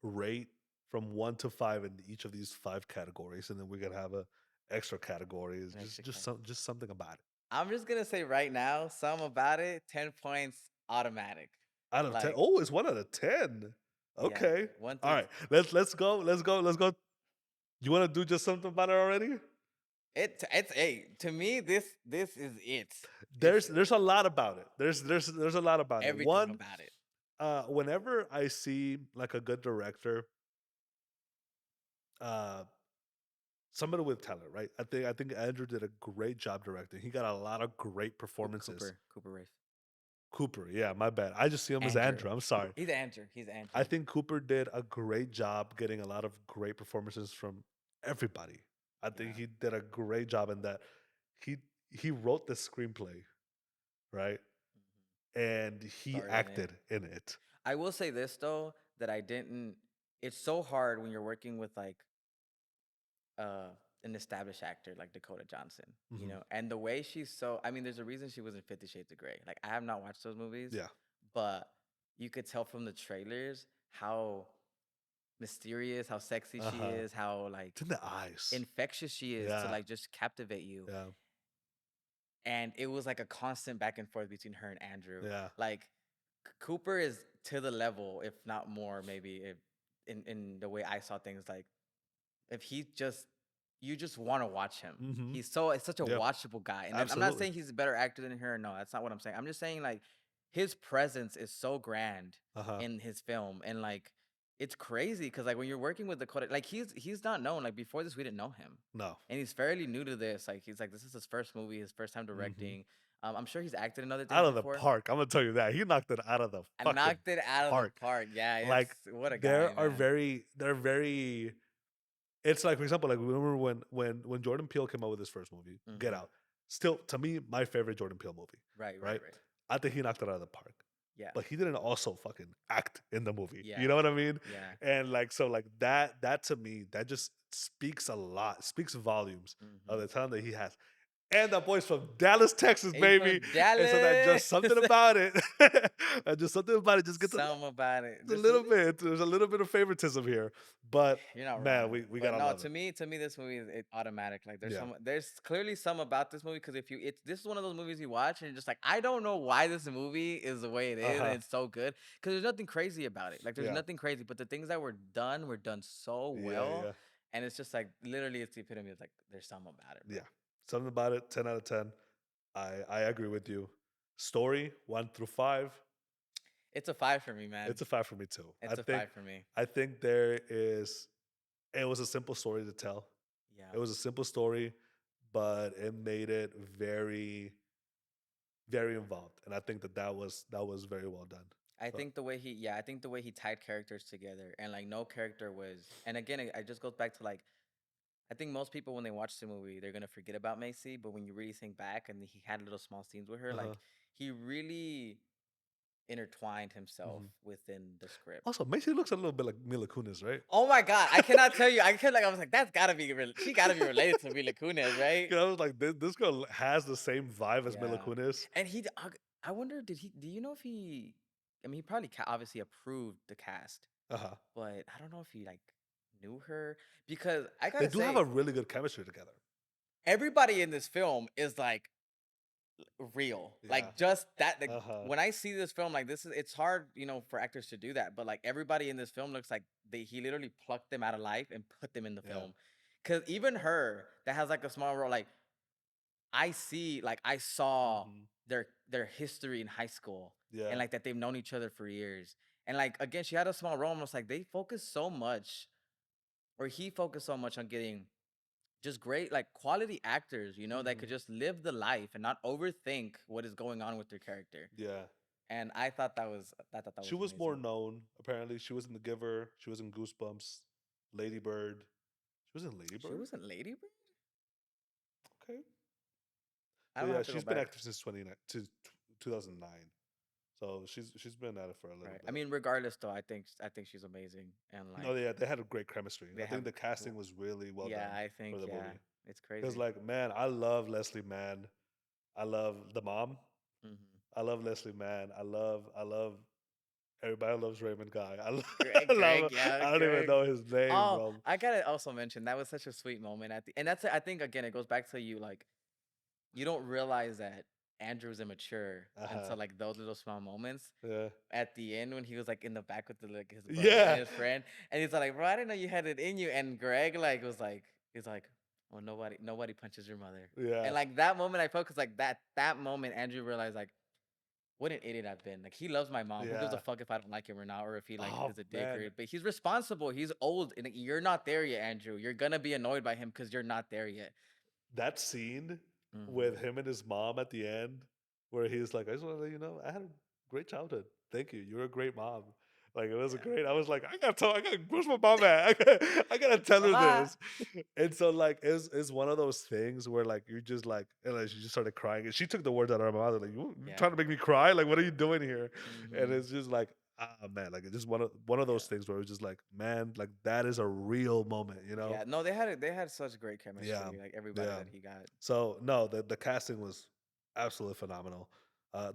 rate from 1 to 5 in each of these 5 categories, and then we're gonna have a extra category. Is an extra cat. just something about it. I'm just gonna say right now, some about it, 10 points automatic. Out of 10. Like, Oh, it's 1 out of 10. yeah, Okay. one All through right. Let's go. You want to do just something about it already? it's hey, to me, this is it. It's There's a lot about it. There's a lot about it. everything One, about it. whenever I see like a good director, uh somebody with talent, right? I think Andrew did a great job directing. He got a lot of great performances. Cooper Raiff. Cooper, yeah, my bad. I just see him as Andrew. Andrew. I'm sorry. He's Andrew. He's I Andrew. think Cooper did a great job getting a lot of great performances from everybody. I think Yeah. he did a great job in that. He he wrote the screenplay, right? Mhm. And he Starred in it. acted in it. I will say this though, that I didn't. It's so hard when you're working with like uh an established actor like Dakota Johnson, Mhm. and the way she's so. I mean, there's a reason she was in 50 Shades of Grey. Like I have not watched those movies, Yeah. but you could tell from the trailers how mysterious, how sexy she Uh-huh. is, how like It's in the eyes. infectious she is to Yeah. like just captivate you. Yeah. And it was like a constant back and forth between her and Andrew. Yeah. Like Cooper is to the level, if not more, maybe if in the way I saw things, like if he just you just want to watch him. Mhm. It's such a Yeah. watchable guy. And I'm not Absolutely. saying he's a better actor than her. No, that's not what I'm saying. I'm just saying like his presence is so grand Uh-huh. in his film, and like it's crazy because like when you're working with Dakota, like he's not known. Like before this, we didn't know him, No. and he's fairly new to this. Like he's like this is his first movie, his first time Mhm. directing. I'm sure he's acted in other Out things of the before. park. I'm gonna tell you that. He knocked it out of the I fucking knocked it out of the park. park. Yeah, it's Like what a guy, there are man. they're very it's like for example, like remember when Jordan Peele came out with his first movie, Get Hmm. Out. Still to me, my favorite Jordan Peele movie. Right, right, Right? right. I think he knocked it out of the park. Yeah, But he didn't also fucking act in the movie. yeah, You know what I mean? yeah. And like so like that to me, that just speaks a lot, speaks volumes of Hmm. the talent that he has. And that boy's from Dallas, Texas, He's baby. from And so that Dallas. just something about it. Just something about it just gets Some about it. a little bit. There's a little bit of favoritism here. But You're not man, wrong. we But gotta no, love it. to me, this movie is automatic. Like Yeah. there's clearly some about this movie because if you, it's this is one of those movies you watch and you're just like, I don't know why this movie is the way it is and Uh-huh. it's so good because there's nothing crazy about it. Like there's Yeah. nothing crazy, but the things that were done so Yeah, well, yeah. and it's just like literally it's the epitome of like there's some about it, bro. Yeah. Something about it, 10 out of 10. I agree with you. Story, 1 through 5. It's a 5 for me, man. It's a 5 for me too. I It's a think 5 for me. I think there is it was a simple story to tell. Yeah. It was a simple story, but it made it very, very involved. And I think that was very well done. I So, think the way I think the way he tied characters together and like no character was, and again, it just goes back to like, I think most people when they watch the movie, they're gonna forget about Macy, but when you really think back and he had little small scenes with her, uh-huh. like he really intertwined himself Mhm. within the script. Also, Macy looks a little bit like Mila Kunis, right? Oh my god, I cannot tell you. I was like, that's gotta be she gotta be related to Mila Kunis, right? You know, I was like, this girl has the same vibe as Mila Yeah, Kunis. and I wonder, did he? Do you know if he? I mean, he probably obviously approved the cast, Uh-huh. but I don't know if he like knew her because I They gotta do have say a really good chemistry together. everybody in this film is like real. Yeah. Like just that like Uh-huh. when I see this film, like this is it's hard, for actors to do that. But like everybody in this film looks like he literally plucked them out of life and put them in the Yeah. film. Cause even her that has like a small role, like I saw Mhm. their history in high school Yeah. and like that they've known each other for years. And like again, she had a small role, and it's like they focus so much, or he focused so much on getting just great, like quality actors, you know, that Hmm. could just live the life and not overthink what is going on with their character. Yeah. And I thought that She was was more amazing. known, apparently. She was in The Giver. She was in Goosebumps, Lady Bird. She was in Lady She Bird? wasn't Lady Bird? Okay. I'm But gonna yeah, have to go she's been back. active since 2009. So she's been at it for a little Right. I bit. mean, regardless though, I think she's amazing and No, like yeah, they had a great chemistry. they I have think the w- casting was really well yeah, done I for think the yeah, movie. it's Because, crazy. like, man, I love Leslie Mann. I love the mom. Hmm. I love Leslie Mann. I love everybody loves Raymond Guy. I love, Greg, I Greg, love yeah, I don't even Greg. know his name, Oh, bro. I gotta also mention that was such a sweet moment at the, and that's I think again it goes back to you like you don't realize that Andrew's immature Uh-huh. until like those little small moments Yeah. at the end when he was like in the back with the, like his brother and Yeah. his friend, and he's like, "Bro, I didn't know you had it in you." And Greg like was like, he's like, "Well, nobody punches your mother." Yeah. And like that moment, I felt because like that moment, Andrew realized like what an idiot I've been. Like he loves my mom. Who gives a Yeah. fuck if I don't like him or not, or if he like Oh is a dick man. or? But he's responsible. He's old, and you're not there yet, Andrew. You're gonna be annoyed by him because you're not there yet. That scene with Hmm. him and his mom at the end, where he's like, I just want to let you know, I had a great childhood. Thank you. You're a great mom. Like, it was a Yeah. great. I was like, where's my mom at? I gotta tell her Mama. this. And so, like, it's one of those things where, like, you're just like, and like, she just started crying. And she took the words out of her mouth, like, you Yeah. trying to make me cry? Like, what are you doing here? And Hmm. it's just like, man, like, it's just one of Yeah. those things where it's just like, man, like, that is a real moment, you know? Yeah. No, they had such great Yeah. chemistry. Like everybody Yeah. that he got. So no, the casting was absolutely phenomenal.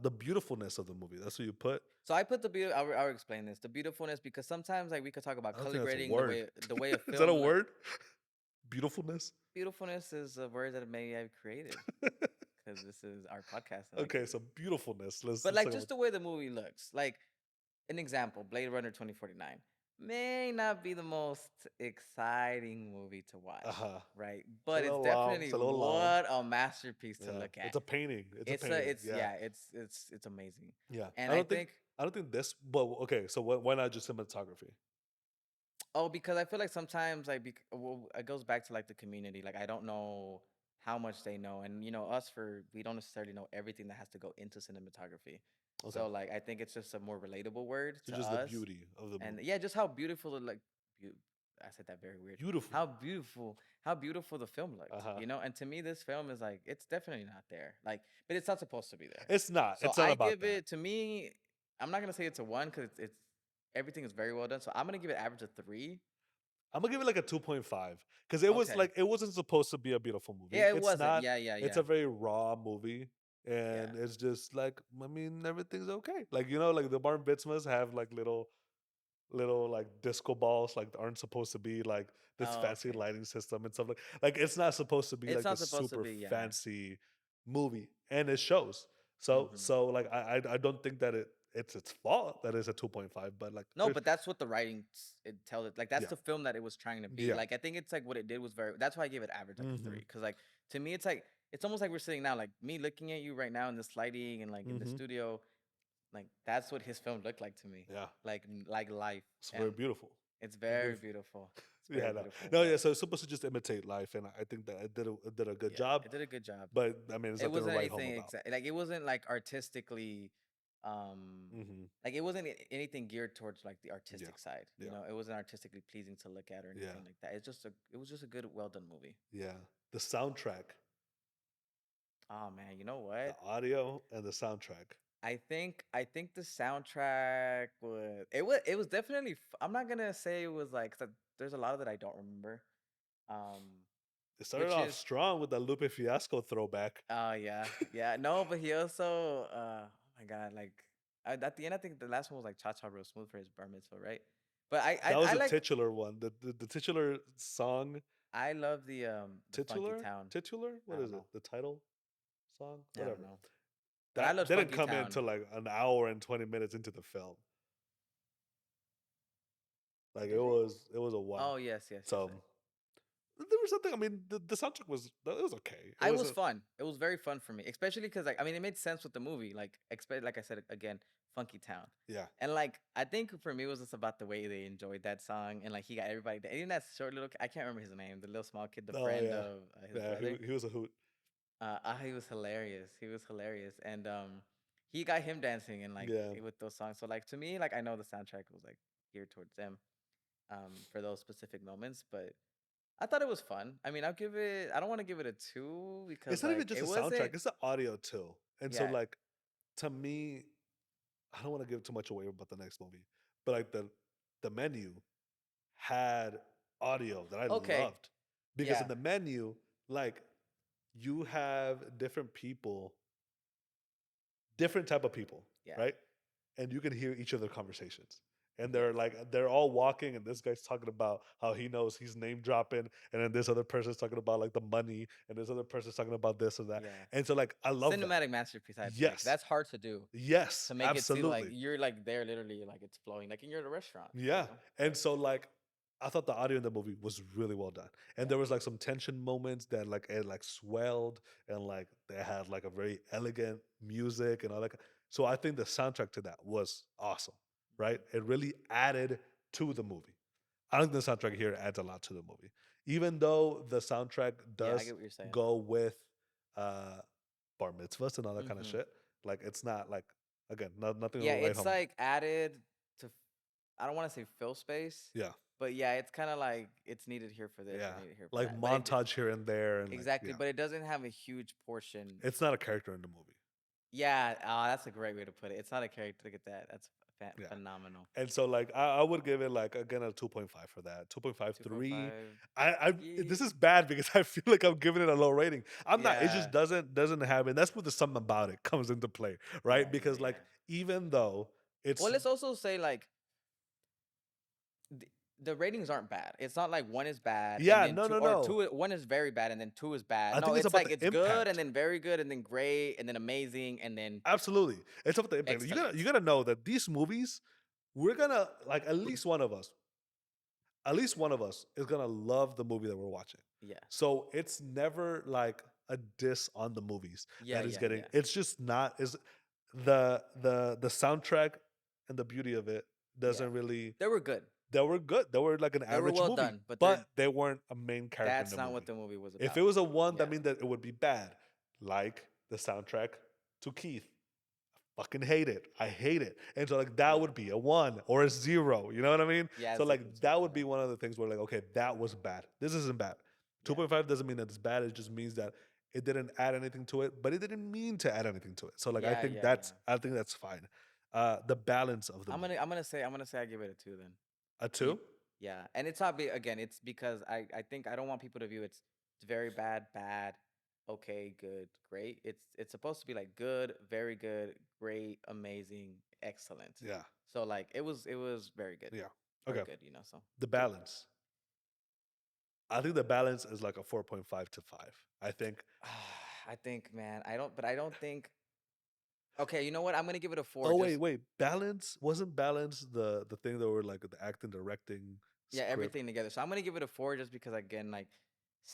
The beautifulness of the movie. That's what you put. So I put the beauty. I'll explain this. The beautifulness because sometimes like we could talk about I don't color think that's a grading, word. the way a Is that a film look. word? Beautifulness. Beautifulness is a word that maybe I've created because this is our podcast. I like Okay, to. so beautifulness. Let's, But let's like talk about. just the way the movie looks. Like an example, Blade Runner 2049 may not be the most exciting movie to Uh watch, huh. right? It's a But it's little long. definitely It's a little long. what a masterpiece to Yeah, look at. it's a painting. It's a painting. It's Yeah, yeah, it's amazing. yeah. And I I don't think. think I don't think this. But okay, so why not just cinematography? oh, because I feel like sometimes like well, it goes back to like the community. Like I don't know how much they know, and you know us for we don't necessarily know everything that has to go into cinematography. Okay, So like I think it's just a more relatable word so to just the us, beauty of the and movie. yeah, just how beautiful it, like beau- I said that very weird. Beautiful. How beautiful the film Uh looked, huh. you know. And to me, this film is like it's definitely not there. Like, but it's not supposed to be there. It's not. So It's not I about give that. it to me. I'm not gonna say it's a one because it's everything is very well done. So I'm gonna give it average of 3. I'm gonna give it like a 2.5 because it was Okay. like it wasn't supposed to be a beautiful movie. Yeah, it It's wasn't. not. Yeah, yeah, It's yeah. a very raw movie, Yeah. and it's just like I mean everything's okay. Like like the Martin Bitzmas have like little like disco balls like aren't supposed to be like this Oh, fancy okay. lighting system and stuff like it's not supposed to be It's like not this supposed to super be, yeah. fancy movie, and it shows. So Hmm. so like I don't think that it's its fault that it's a 2.5, but like No, but that's what the writing it tells it. Like that's yeah the film that it was trying to be. yeah. Like I think it's like what it did was very. That's why I gave it average like a Hmm. 3. Cause like to me it's like it's almost like we're sitting now like me looking at you right now in this lighting and like in the Hmm. studio. Like that's what his film looked like to me. Yeah. Like life, It's very and beautiful. it's It's very beautiful. beautiful. It's very Yeah, no, beautiful. no, But yeah. So it's supposed to just imitate life, and I think that it did a good yeah, job. it did a good job. But I mean, there's It nothing to wasn't write home anything about. exact. Like it wasn't like artistically, Hmm. like it wasn't anything geared towards like the Yeah, artistic side. You yeah, know, it wasn't artistically pleasing to look at or yeah, anything like that. It was just a good, well done movie. yeah. The soundtrack, Oh man, you know the what? audio, and the soundtrack. I think the soundtrack was it was definitely. I'm not gonna say it was like 'cause there's a lot of that I don't remember. Um, It started which off is strong with the Lupe Fiasco throwback. oh yeah, yeah. No, but he also oh my god, like at the end I think the last one was like Cha Cha Real Smooth for his bar mitzvah, right? But That was I the like titular one. The titular song. I love the Funky Titular? Town. Titular? I What don't is it? know. The title song? I don't Whatever. know. But I That love didn't Funky come in Town. until like an hour and 20 minutes into the film. Like it Did it? was it was a while. Oh yes, yes, yes. So there was something. I mean, the soundtrack was it was okay. It I was wasn't. fun. It was very fun for me, especially because like I mean it made sense with the movie. Like expect like I said again, Funky Town. Yeah. And like I think for me it was just about the way they enjoyed that song and like he got everybody. Even that short little I can't remember his name, the little small kid, the Oh friend yeah. of his Yeah. brother. He was a hoot. He was hilarious. He was hilarious, and he got him dancing and like Yeah. with those songs. So like to me, like I know the soundtrack was like geared towards them, for those specific moments. But I thought it was fun. I mean, I'll give it. I don't want to give it a 2 because It's not even like just it a soundtrack; wasn't. it's the audio too. And so, Yeah. like, to me, I don't want to give too much away about the next movie, but like the menu had audio that I Okay. loved because Yeah. in the menu, like, you have different people, different type of people, Yeah. right? And you can hear each of their conversations. And Yes. they're all walking, and this guy's talking about how he knows he's name dropping, and then this other person's talking about like the money, and this other person's talking about this or that. Yeah. And so like I love that. Cinematic masterpiece. I think Yes. that's hard to do Yes, to make it seem like absolutely. you're like there literally like it's flowing like you're at a restaurant. Yeah. And so like I thought the audio in the movie was really well done. And Yeah. there was like some tension moments that like it like swelled and like they had like a very elegant music and all that. So I think the soundtrack to that was awesome, right? It really added to the movie. I think the soundtrack here adds a lot to the movie. Even though the soundtrack Yeah, I does get what you're saying. go with uh bar mitzvahs and all that kind of Mm-hmm. shit, like it's not like again, nothing Yeah, to write it's home. like added to. I don't want to say fill space, Yeah. but yeah, it's kind of like it's needed here for this, Yeah, or needed here for like that. But montage here and there, and like exactly, yeah, but it doesn't have a huge portion. it's not a character in the movie. Yeah, that's a great way to put it. It's not a character. Look at that. That's Yeah, phenomenal. and so like I would give it like again a 2.5 for that. 2.5, Two point 3. five. This is bad because I feel like I'm giving it a low rating. I'm not. It just Yeah, doesn't have it. That's where the something about it comes into play, right? yeah, yeah, Because like yeah. even though it's Well, let's also say like the, the ratings aren't bad. It's not like one is bad and yeah, then no, two no, or no. two. One is very bad and then two is bad. I No, think it's it's about like the it's good and impact. then very good and then great and then amazing and then Absolutely, it's about the impact. excellent. You gotta know that these movies, we're gonna like at least one of us is gonna love the movie that we're watching. Yeah, So it's never like a diss on the movies yeah, that is yeah, getting. yeah, It's just not is the soundtrack and the beauty of it yeah. doesn't really. They were good. They were good. They were like an They were average well movie, done, but but they weren't a main character in that's the not what movie. the movie was If about. it was a one, Yeah, that means that it would be bad, like the soundtrack to Keith. Fucking hate it. I hate it. And so like that yeah, would be a 1 or a 0. You know what I mean? yeah. So It's like different that between would be one of the things where like, okay, that was bad. This isn't bad. yeah, 2.5 doesn't mean that it's bad. It just means that it didn't add anything to it, but it didn't mean to add anything to it. So like yeah, yeah, yeah. I think that's fine. The balance of the movie. I'm gonna say I give it a 2 then. A E- 2? Yeah, and it's not again. It's because I think I don't want people to view it's very bad, bad, okay, good, great. It's supposed to be like good, very good, great, amazing, excellent. Yeah. So like it was very good, Yeah. very Okay. good. So The 2. balance. I think the balance is like a 4.5 to 5. I think. I think, man, I don't think. Okay, you know what? I'm gonna give it a 4. Oh Just wait. Balance wasn't balance the thing that were like the acting, directing, yeah, script. everything together. So I'm gonna give it a 4 just because again, like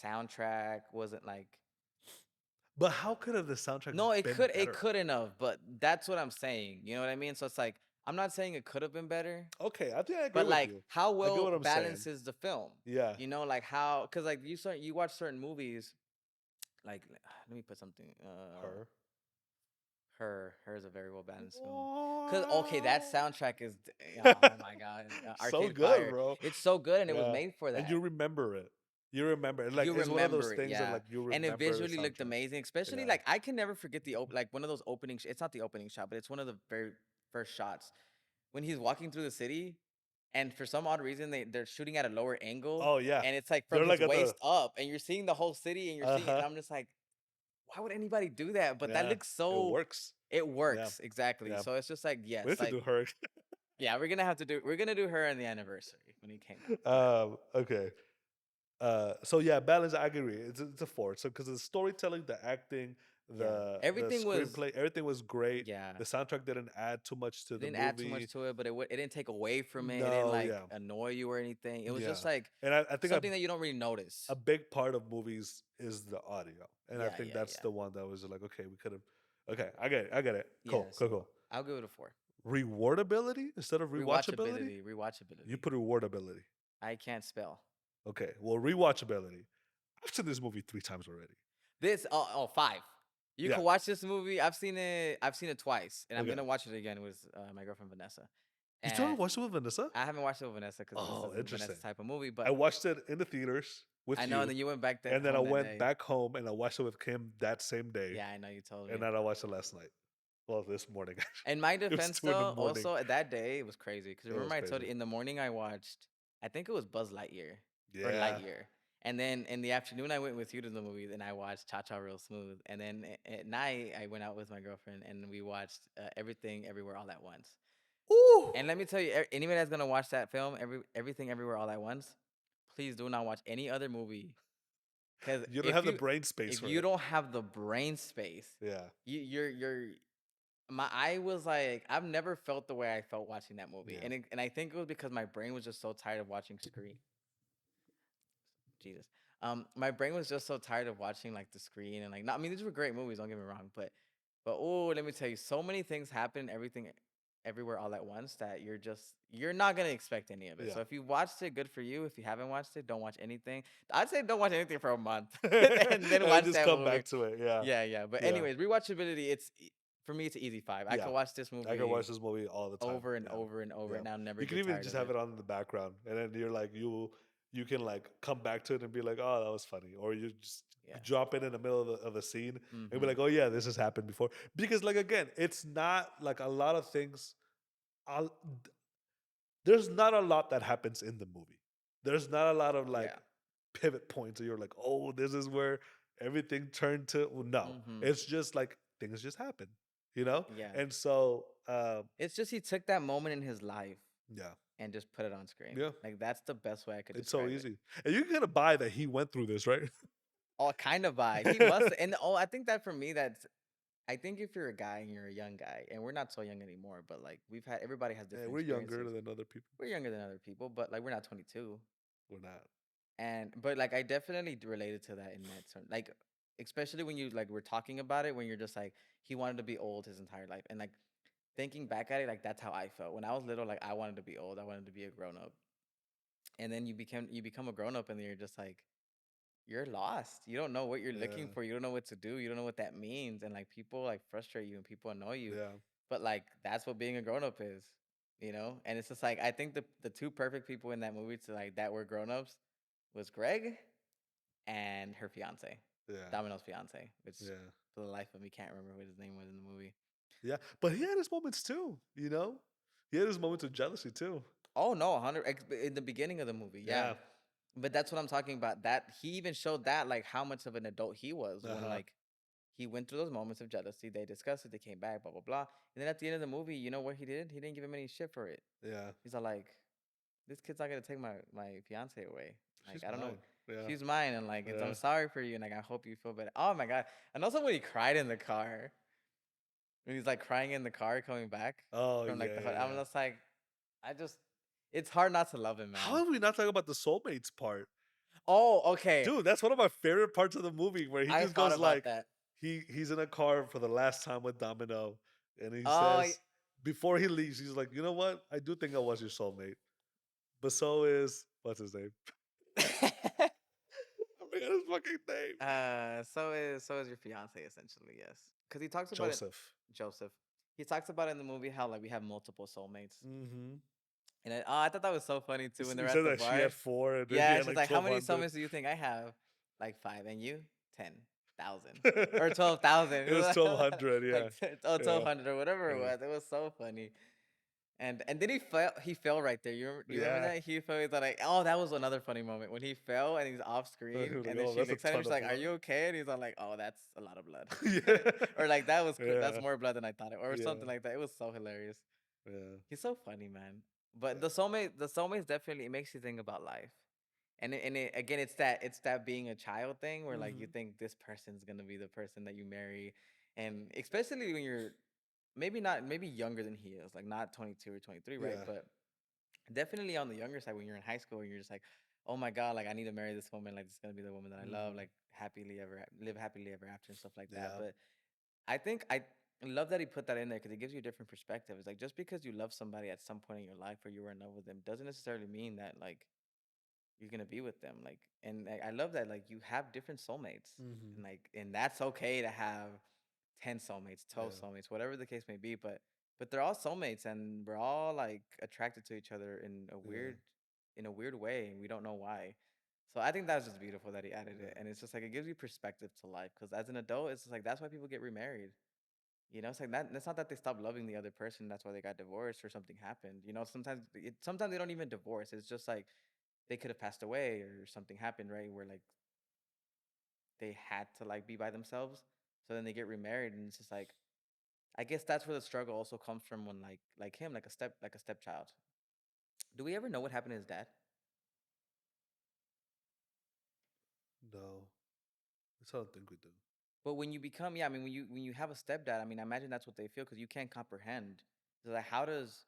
soundtrack wasn't like. But how could have the soundtrack No, been it better? couldn't have, but that's what I'm saying. You know what I mean? So it's like I'm not saying it could have been better, Okay, I think I agree but with like you. how I get well what I'm saying. balanced is the film? Yeah. Like how cuz like you watch certain movies like let me put something Her. her is a very well balanced film. Cuz okay, that soundtrack is oh my god, So Arcade good, Fire. bro. It's so good and it was Yeah. made for And that. you remember it. You remember it. Like You it's one of those remember it, things that yeah. like you And it remember the visually looked soundtrack. amazing, especially Yeah. like I can never forget like one of those opening. It's not the opening shot, but it's one of the very first shots when he's walking through the city, and for some odd reason they're shooting at a lower angle, Oh yeah. and it's like from They're his like at waist the up, and you're seeing the whole city, and you're seeing, and uh-huh. I'm just like, why would anybody do that? But that Yeah. looks It so. works. It Yeah. works exactly. Yeah. So it's just like We yes, have to like do her. yeah, we're gonna do her on the anniversary when he came out. Yeah, Okay. So yeah, balance. I agree. It's a 4. So because the storytelling, the acting, yeah. the Everything was screenplay, everything was great. yeah. The soundtrack didn't add too much to It the didn't add too much movie. to it, but it didn't take away from it. It didn't No, like yeah, annoy you or anything. It was yeah. just like And I think something that you don't really notice. a big part of movies is the audio, and I Yeah, think yeah, that's yeah. the one that was like, okay, we could have. Okay, I get it. I get it. Yeah, Cool, cool, so cool. I'll give it a 4. Rewardability instead of rewatchability? Rewatchability. You Rewatchability. put rewardability. I can't spell. Okay. Well, rewatchability. I've seen this movie 3 times already. This five. You Yeah. can watch this movie. I've seen it. I've seen it twice, and I'm Okay. gonna watch it again with my girlfriend Vanessa. You still And haven't watched it with Vanessa? I haven't watched it with Vanessa because this Oh, isn't interesting. Vanessa's type of movie. I But watched it in the theaters with I know. And you, then you went back and then I home that went day. back home and I watched it with Kim that same day, Yeah, I know you told me. and then I watched it last night. Well, this morning. Actually. In my It was defense, 2 in the though, morning. also that day it was crazy because It was remember I told you crazy. in the morning I watched. I think it was Buzz Lightyear or Yeah. Lightyear, and then in the afternoon I went with you to the movies and I watched Cha Cha Real Smooth, and then at night I went out with my girlfriend and we watched Everything Everywhere All at Once. Ooh. And let me tell you, anybody that's gonna watch that film, Everything Everywhere All at Once, please do not watch any other movie. Because You don't have the brain space if for you it. don't have the brain space, Yeah. you're I was like, I've never felt the way I felt watching that movie, Yeah. and I think it was because my brain was just so tired of watching screen. Jesus, my brain was just so tired of watching like the screen and like, not. I mean, these were great movies. Don't get me wrong, but oh, let me tell you, so many things happen, everything, everywhere, all at once that you're not gonna expect any of it. Yeah. So if you watched it, good for you. If you haven't watched it, don't watch anything. I'd say don't watch anything for a month and then watch just that come movie. back to it. Yeah. Yeah. But Yeah. anyways, rewatchability. For me, it's an easy 5. I Yeah. could watch this movie I can watch this movie all the time. over and Yeah. over and over, Yeah. and I'll never You can get even tired just of have it. it on in the background, and then you're like you can like come back to it and be like, oh, that was funny, or you just Yeah. drop it in the middle of the scene and be Mhm. like, oh yeah, this has happened before. Because like again, it's not like a lot of things. I'll, there's not a lot that happens in the movie. There's not a lot of like Yeah. pivot points where you're like, oh, this is where everything turned to. Well, no, Mhm. it's just like things just happen, you know. Yeah. And so, It's just he took that moment in his life yeah, and just put it on screen. yeah, Like that's the best way I could it's so describe it. easy, and you can get a buy that he went through this, right? Oh, kind of by he must, and I think that for me, I think if you're a guy and you're a young guy, and we're not so young anymore, but like everybody has Yeah, different we're younger experiences. than other people. We're younger than other people, but like we're not 22. We're not. But like I definitely related to that in that term. Like especially when you like we're talking about it when you're just like he wanted to be old his entire life. And like thinking back at it, like that's how I felt. When I was little, like I wanted to be old. I wanted to be a grown up. And then you become a grown up and you're just like you're lost. You don't know what you're looking Yeah, for. You don't know what to do. You don't know what that means. And like people like frustrate you and people annoy you. yeah, But like that's what being a grown up is, you know? And it's just like I think the two perfect people in that movie to like that were grown ups was Greg and her fiance, yeah, Domino's fiance, which yeah, for the life of me can't remember what his name was in the movie. yeah. But he had his moments too, you know. He had his moments of jealousy too. Oh no, 100 in the beginning of the movie, yeah. Yeah. But that's what I'm talking about. That he even showed that like how much of an adult he was when Uh-huh. like he went through those moments of jealousy. They discussed it. They came back, blah blah blah. And then at the end of the movie, you know what he did? He didn't give him any shit for it. Yeah. He's all like, "This kid's not gonna take my fiance away. Like She's I don't know, mine. Yeah. she's mine, and like I'm Yeah. sorry for you, and like I hope you feel better." Oh my god! And also when he cried in the car, when he's like crying in the car coming back Oh from like yeah, the, yeah, I'm yeah. just like, I just, it's hard not to love him, How man. have we not talked about the soulmates part? Oh, okay. Dude, that's one of my favorite parts of the movie where he I just thought goes about like that. he's in a car for the last time with Domino and he Oh, says before he leaves, he's like, you know what? I do think I was your soulmate. But so is what's his name? I forgot his fucking name. so is your fiance essentially, yes, because he talks about it. Joseph. Joseph. He talks about it in the movie how like we have multiple soulmates, Mm-hmm. and I thought that was so funny too when He they're at said the that she bar. had 4 and then he Yeah, had she's like like, "How many 1,200. summons do you think I have?" Like 5, and you 10,000 or 12,000. It was 1,200, yeah. Like Yeah. 1200 or whatever it Yeah. was. It was so funny. And then he fell. He fell right there. Do you remember Yeah. that? He fell. He's like, oh, that was another funny moment when he fell and he's off He screen, was like, and then oh, she that's a looks at him. ton She's of like, "Are blood. you okay?" And he's all like, "Oh, that's a lot of blood," Yeah. or like that's Yeah. more blood than I thought it, or Yeah. something like that. It was so hilarious. Yeah. He's so funny, man. But Yeah. the soulmates definitely it makes you think about life. Again, it's that being a child thing where like you Mhm. think this person's gonna be the person that you marry, and especially when you're maybe younger than he is, like not 22 or 23, right? Yeah. But definitely on the younger side when you're in high school and you're just like, oh my god, like I need to marry this woman, like this is gonna be the woman that I love, Mhm. like happily ever live happily ever after and stuff like that. Yeah. But I think I love that he put that in there because it gives you a different perspective. It's like just because you love somebody at some point in your life or you were in love with them doesn't necessarily mean that like you're gonna be with them. Like, and I love that like you have different soulmates, Mm-hmm. and like, and that's okay to have 10 soulmates, 12 Yeah. soulmates, whatever the case may be. But they're all soulmates, and we're all like attracted to each other Yeah. in a weird way, and we don't know why. So I think that's just beautiful that he added Yeah. it, and it's just like it gives you perspective to life. Because as an adult, it's just like that's why people get remarried. You know, it's like that. It's not that they stopped loving the other person. That's why they got divorced or something happened. You know, sometimes they don't even divorce. It's just like they could have passed away or something happened, right? Where like they had to like be by themselves. So then they get remarried, and it's just like I guess that's where the struggle also comes from when like him, like a stepchild. Do we ever know what happened to his dad? No, I don't think we do. But when you become, yeah, I mean, when you have a stepdad, I mean, I imagine that's what they feel because you can't comprehend. So like, how does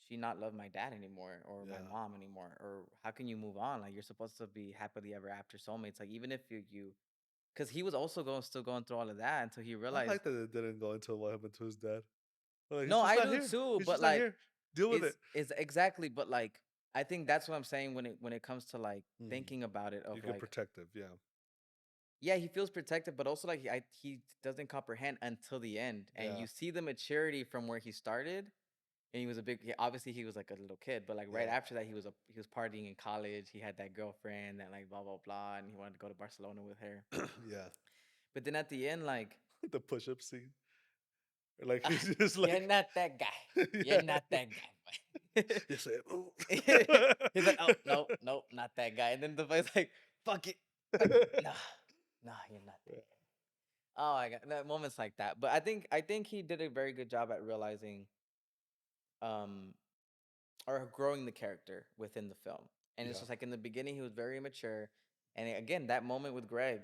she not love my dad anymore or my Yeah. mom anymore, or how can you move on? Like you're supposed to be happily ever after soulmates. Like even if because he was also still going through all of that until he I realized. like that it didn't go into what happened to his dad. Like, he's No, just I not do here. too, He's but just not like here. Deal with it. is exactly, but like I think that's what I'm saying when it comes to like Mm. thinking about it You of get like protective. Yeah. yeah, he feels protected, but also like he doesn't comprehend until the end, and Yeah. you see the maturity from where he started. And he was obviously he was like a little kid, but like right Yeah. after that he was partying in college. He had that girlfriend and like blah blah blah, and he wanted to go to Barcelona with her. Yeah. But then at the end, like The push-up scene. Like he's just you're like, not that guy. You're yeah. not that guy. Yes, I am. He's like, oh no, no, not that guy. And then the guy's like, fuck it. Nah, nah, you're not that guy. Oh my god, moments like that. But I think he did a very good job at realizing um or growing the character within the film. And it's Yeah. just like in the beginning he was very immature. And again, that moment with Greg,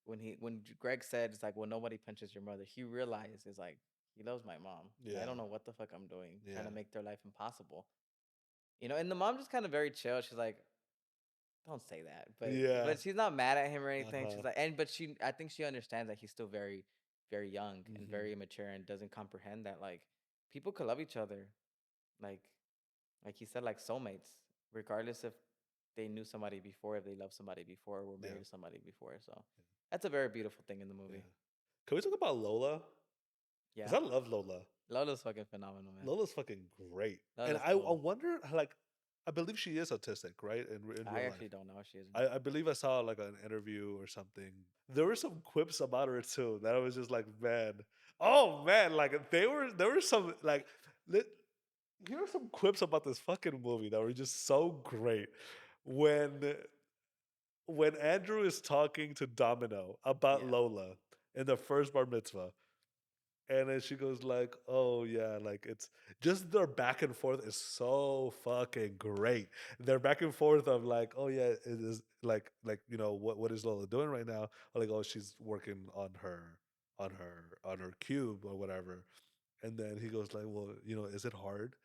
when Greg said it's like, well, nobody punches your mother, he realized it's like he loves my mom. And I Yeah. don't know what the fuck I'm doing, trying Yeah. to make their life impossible. You know, and the mom just kind of very chill. She's like, don't say that. Yeah. But she's not mad at him or anything. Uh-huh. She's like, but she I think she understands that he's still very, very young and Hmm. very immature and doesn't comprehend that like people could love each other. Like like he said, like soulmates, regardless if they knew somebody before, if they loved somebody before, or were Yeah. married to somebody before. So that's a very beautiful thing in the Yeah. movie. Can we talk about Lola? Yeah. Because I love Lola. Lola's fucking phenomenal, man. Lola's fucking great. And Lola's I cool. wonder, like, I believe she is autistic, right? In I real life. actually don't know if she is. I believe I saw like an interview or something. There were some quips about her too that I was just like, man, oh man, like there were some like li- here are some quips about this fucking movie that were just so great. When when Andrew is talking to Domino about Yeah. Lola in the first bar mitzvah, and then she goes like, "Oh yeah, like it's just their back and forth is so fucking great. Their back and forth of like, oh yeah, it is like you know what is Lola doing right now? Or like, oh, she's working on her cube or whatever." And then he goes like, "Well, you know, is it hard?"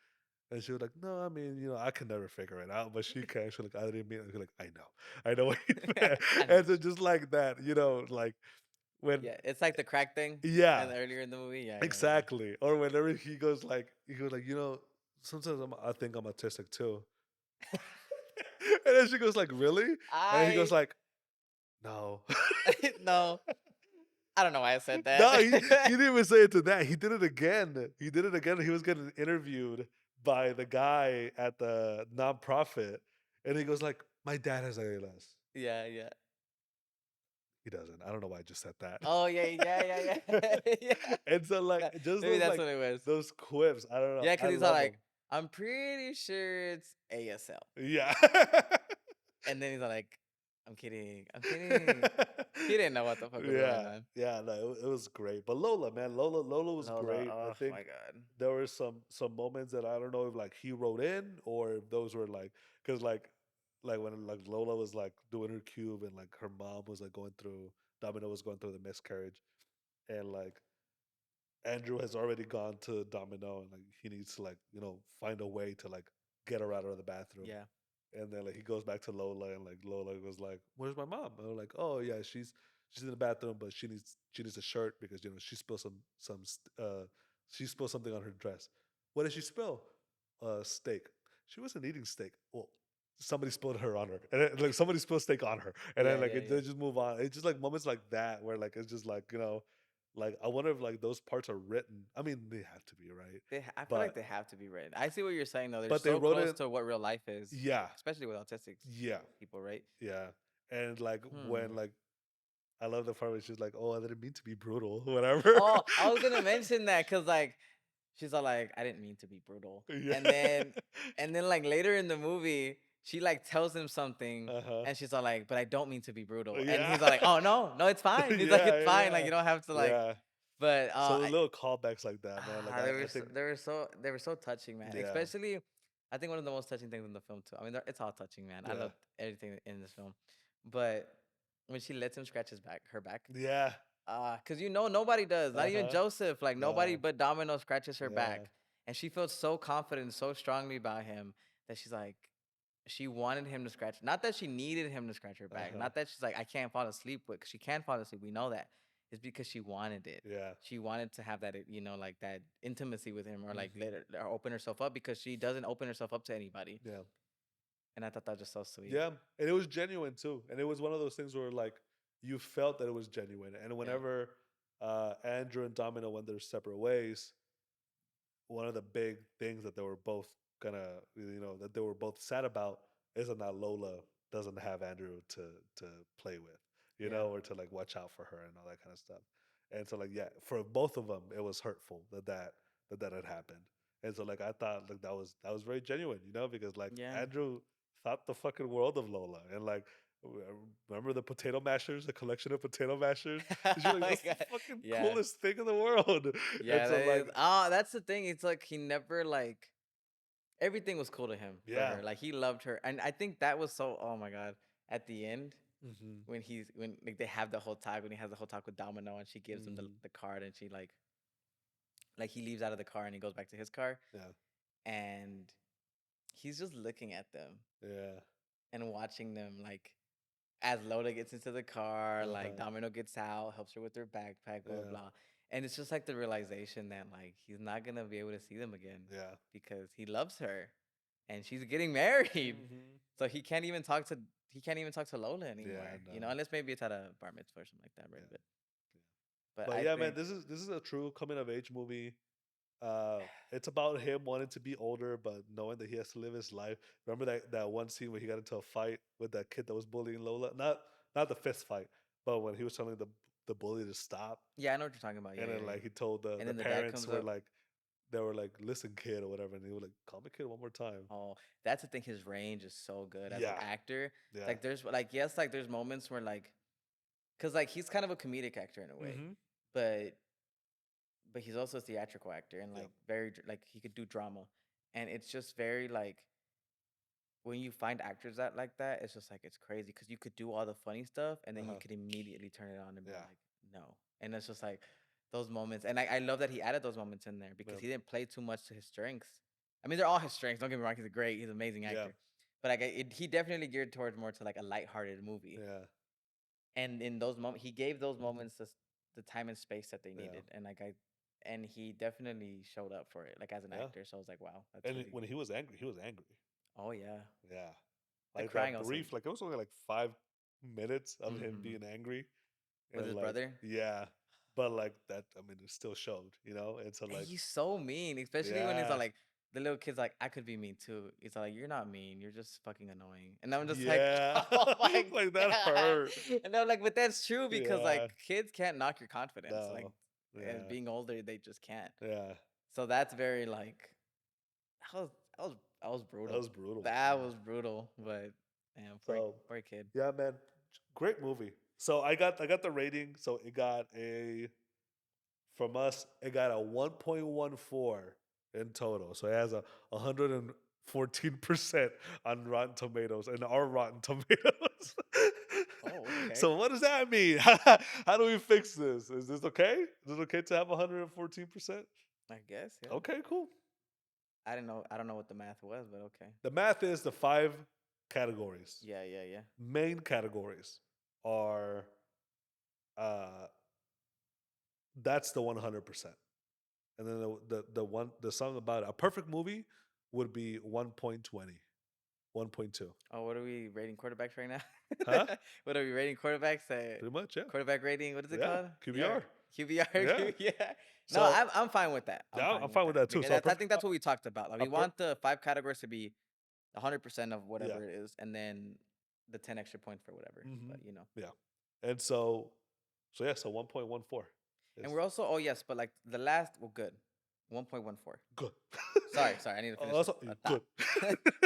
And she was like, "No, I mean, you know, I can never figure it out, but she can." She's like, "I didn't mean it." She's like, I know what you meant." I know. And so just like that, you know, like when, Yeah, it's like the crack thing, yeah, and earlier in the movie. Yeah, yeah, yeah. exactly. Or whenever he goes like, you know, sometimes I think I'm autistic too. And then she goes like, really? And then he goes I like, no. no, I don't know why I said that. No, he didn't even say it to that. He did it again. He did it again. He was getting interviewed by the guy at the nonprofit. And he goes like, my dad has ALS. Yeah, yeah. He doesn't. I don't know why I just said that. Oh yeah, yeah, yeah, yeah, yeah. And so like just Maybe those that's like what it was. those quips. I don't know. Yeah, I because he's all love them. like, I'm pretty sure it's ASL. Yeah. And then he's all like, I'm kidding. I'm kidding. He didn't know what the fuck was going Yeah, on. yeah, no, it was great. But Lola, man, Lola was Lola, great. I oh my think God. there were some moments that I don't know if like he wrote in or if those were like because like when like Lola was like doing her cube and like her mom was like going through Domino was going through the miscarriage and like Andrew has already gone to Domino and like he needs to like you know find a way to like get her out of the bathroom. Yeah. And then like he goes back to Lola and like Lola was like, "Where's my mom?" And I'm like, "Oh yeah, she's in the bathroom, but she needs a shirt because you know she spilled some She spilled something on her dress. What did she spill? Steak. She wasn't eating steak. Well, somebody spilled her on her, and then, like somebody spilled steak on her, and Yeah, then like yeah, they yeah. just move on. It's just like moments like that where like it's just like like I wonder if like those parts are written. I mean, they have to be right, I feel like but they have to be written. I see what you're saying though. They're but they so wrote close it. to what real life is, Yeah, especially with autistic yeah, people, right? yeah, and like when Hmm. like I love the part where she's like, "Oh, I didn't mean to be brutal," whatever. Oh, I was gonna mention that because like she's all like, I didn't mean to be brutal, Yeah. and then like later in the movie, she like tells him something, Uh-huh. and she's all like, but I don't mean to be brutal, and Yeah. he's all like, oh no, no, it's fine. He's like, Yeah, it's yeah, fine. Like yeah. you don't have to like, Yeah. but So the little callbacks like that, man. Like I think they were so touching, man. yeah. Especially, I think one of the most touching things in the film too. I mean, it's all touching, man. I Yeah. loved everything in this film, but when she lets him scratch her back, Yeah. cause nobody does, not even Uh-huh. Joseph. Like nobody No. but Domino scratches her Yeah. back, and she felt so confident, so strongly about him that she's like, she wanted him to scratch. Not that she needed him to scratch her back. Uh-huh. Not that she's like, I can't fall asleep with, cause she can fall asleep. We know that. It's because she wanted it. Yeah. She wanted to have that, like that intimacy with him, or like Hmm. or open herself up because she doesn't open herself up to anybody. Yeah. And I thought that was just so sweet. Yeah. And it was genuine too. And it was one of those things where like you felt that it was genuine. And Yeah. whenever Andrew and Domino went their separate ways, one of the big things that they were both gonna that they were both sad about is that now Lola doesn't have Andrew to play with, Yeah. or to like watch out for her and all that kind of stuff. And so like yeah, for both of them, it was hurtful that had happened. And so like I thought like that was very genuine, because like Yeah. Andrew thought the fucking world of Lola and like remember the potato mashers, the collection of potato mashers. And she's Oh like, my that's the God. fucking Yeah. coolest thing in the world. And Yeah, so that is. like Oh, that's the thing. It's like he never like everything was cool to him for yeah. her. Like he loved her, and I think that was so. Oh my God! At the end, Mhm, when like they have the whole talk, when he has the whole talk with Domino, and she gives him mhm. the card, and she like he leaves out of the car and he goes back to his car, Yeah, and he's just looking at them yeah, and watching them like as Lola gets into the car, like uh-huh, Domino gets out, helps her with her backpack, blah blah yeah, blah. And it's just like the realization that like he's not gonna be able to see them again yeah. because he loves her and she's getting married. Mhm. So he can't even talk to Lola anymore. Yeah, Unless maybe it's at a bar mitzvah or something like that, right? yeah, yeah. But But I yeah, man, think this is a true coming of age movie. It's about him wanting to be older, but knowing that he has to live his life. Remember that one scene where he got into a fight with that kid that was bullying Lola? Not the fist fight, but when he was telling the bully to stop, yeah, I know what you're talking about. Yeah, and then yeah, like yeah. he told the And the then the dad parents comes were up. like they were like, listen, kid, or whatever, and he was like, call me kid one more time. Oh, that's the thing. His range is so good as an Yeah, actor. yeah. Like there's like yes, like there's moments where like, cause like he's kind of a comedic actor in a way, Mm-hmm. but he's also a theatrical actor and Yep. like like he could do drama, and it's just very like when you find actors that like that, it's just like it's crazy because you could do all the funny stuff and then you Uh-huh. could immediately turn it on and be Yeah. like, no. And it's just like those moments. And I love that he added those moments in there because Yep. he didn't play too much to his strengths. I mean, they're all his strengths. Don't get me wrong, he's an amazing Yeah. actor. But like he definitely geared towards more to like a lighthearted movie. Yeah. And in those moments, he gave those Mhm. moments the time and space that they Yeah. needed. And he definitely showed up for it, like as an Yeah. actor. So I was like, wow, that's And really, when he was angry, he was angry. oh yeah. Yeah. The Like crying that also. brief, like it was only like 5 minutes of him Hmm. being angry. With And his like, brother. yeah. But like that, I mean, it still showed. And so And like, he's so mean, especially when he's all yeah. like, the little kid's like, I could be mean too. He's like, you're not mean. You're just fucking annoying. And I'm just like, Yeah. oh my Like that God. hurt. And I'm like, but that's true because like Yeah. kids can't knock your confidence. Like, No. as Yeah. being older, they just can't. Yeah. So that's very like, that was That brutal. was brutal. That Yeah. was brutal. But damn, So poor kid. yeah, man. Great movie. So I got the rating. So it got a from us, it got a 1.14 in total. So it has a 114% on Rotten Tomatoes and our Rotten Tomatoes. Oh, okay. So what does that mean? How do we fix this? Is this okay? Is it okay to have 114%? I guess, yeah. Okay, cool. I didn't know. I don't know what the math was, but okay. The math is the 5 categories. Yeah, yeah, yeah. Main categories are uh that's the 100%. and then the song about it. A perfect movie would be 1.20, 1.2. Oh, what are we rating quarterbacks right now? Huh? What are we rating quarterbacks? Pretty much, yeah. Quarterback rating. What is it Yeah, called? QBR. QBR. Yeah. Yeah. No, So I'm fine with that. yeah, I'm fine with that too. Because So I think that's what we talked about. Like, we a per- want the 5 categories to be 100% of yeah. whatever it is, and then the 10 extra points for whatever. Mhm. But Yeah. And so yeah, so 1.14. and we're also but like the last good 1.14. Good. Sorry, I need to finish Also, a thought.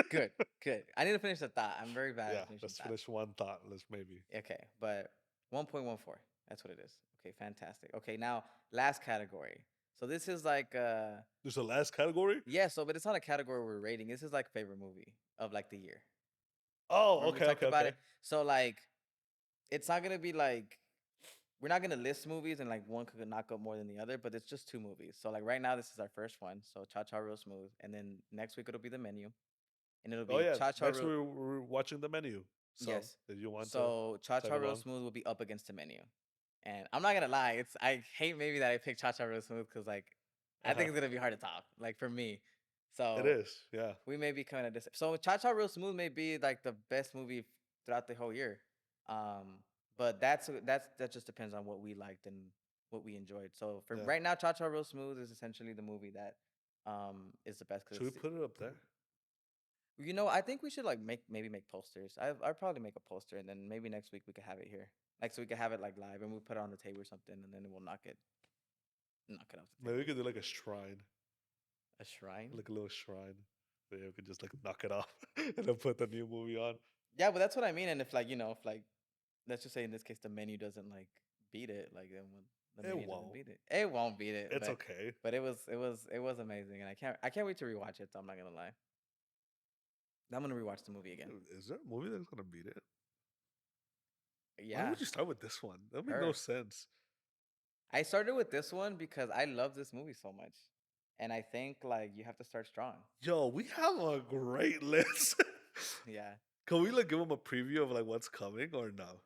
good. Good. I need to finish the thought. I'm very bad Yeah, at finishing let's thoughts. finish one thought. Let's maybe. Okay, but 1.14. That's what it is. Okay, fantastic. Okay, now last category. So this is like There's a last category? yeah, but it's not a category we're rating. This is like favorite movie of like the year. Oh, Remember we okay, talked about okay. it? So like it's not gonna be like we're not gonna list movies and like one could knock up more than the other, but it's just 2 movies. So like right now this is our first one. So Cha Cha Real Smooth, and then next week it'll be The Menu, and it'll Oh be yeah, Cha Cha next Real. we're watching the menu. So Yes. if you want to So Cha tag Cha Real along. Smooth will be up against The Menu, and I'm not gonna lie, I hate maybe that I picked Cha Cha Real Smooth because like I think it's gonna be hard to top like for me. It So is, yeah. we may be kind of so Cha Cha Real Smooth may be like the best movie throughout the whole year. But that just depends on what we liked and what we enjoyed. So for Yeah. right now, Cha Cha Real Smooth is essentially the movie that is the best. Should we put it up there? I think we should like maybe make posters. I'd probably make a poster, and then maybe next week we could have it here. Like so we could have it like live, and we'll put it on the table or something, and then we'll knock it off the Maybe we table. could do like a shrine, A shrine. like a little shrine. So yeah, we could just like knock it off and then put the new movie on. Yeah, but that's what I mean. And if like if like let's just say in this case the Menu doesn't like beat it, like then the It Menu doesn't won't. beat it. It won't beat it. It's but, okay. But it was amazing, and I can't wait to rewatch it. So I'm not gonna lie. I'm gonna rewatch the movie again. Is there a movie that's gonna beat it? Why Yeah, would you start with this one? That makes no her. sense. I started with this one because I love this movie so much, and I think like you have to start strong. Yo, we have a great list. Yeah. Can we like give them a preview of like what's coming or no?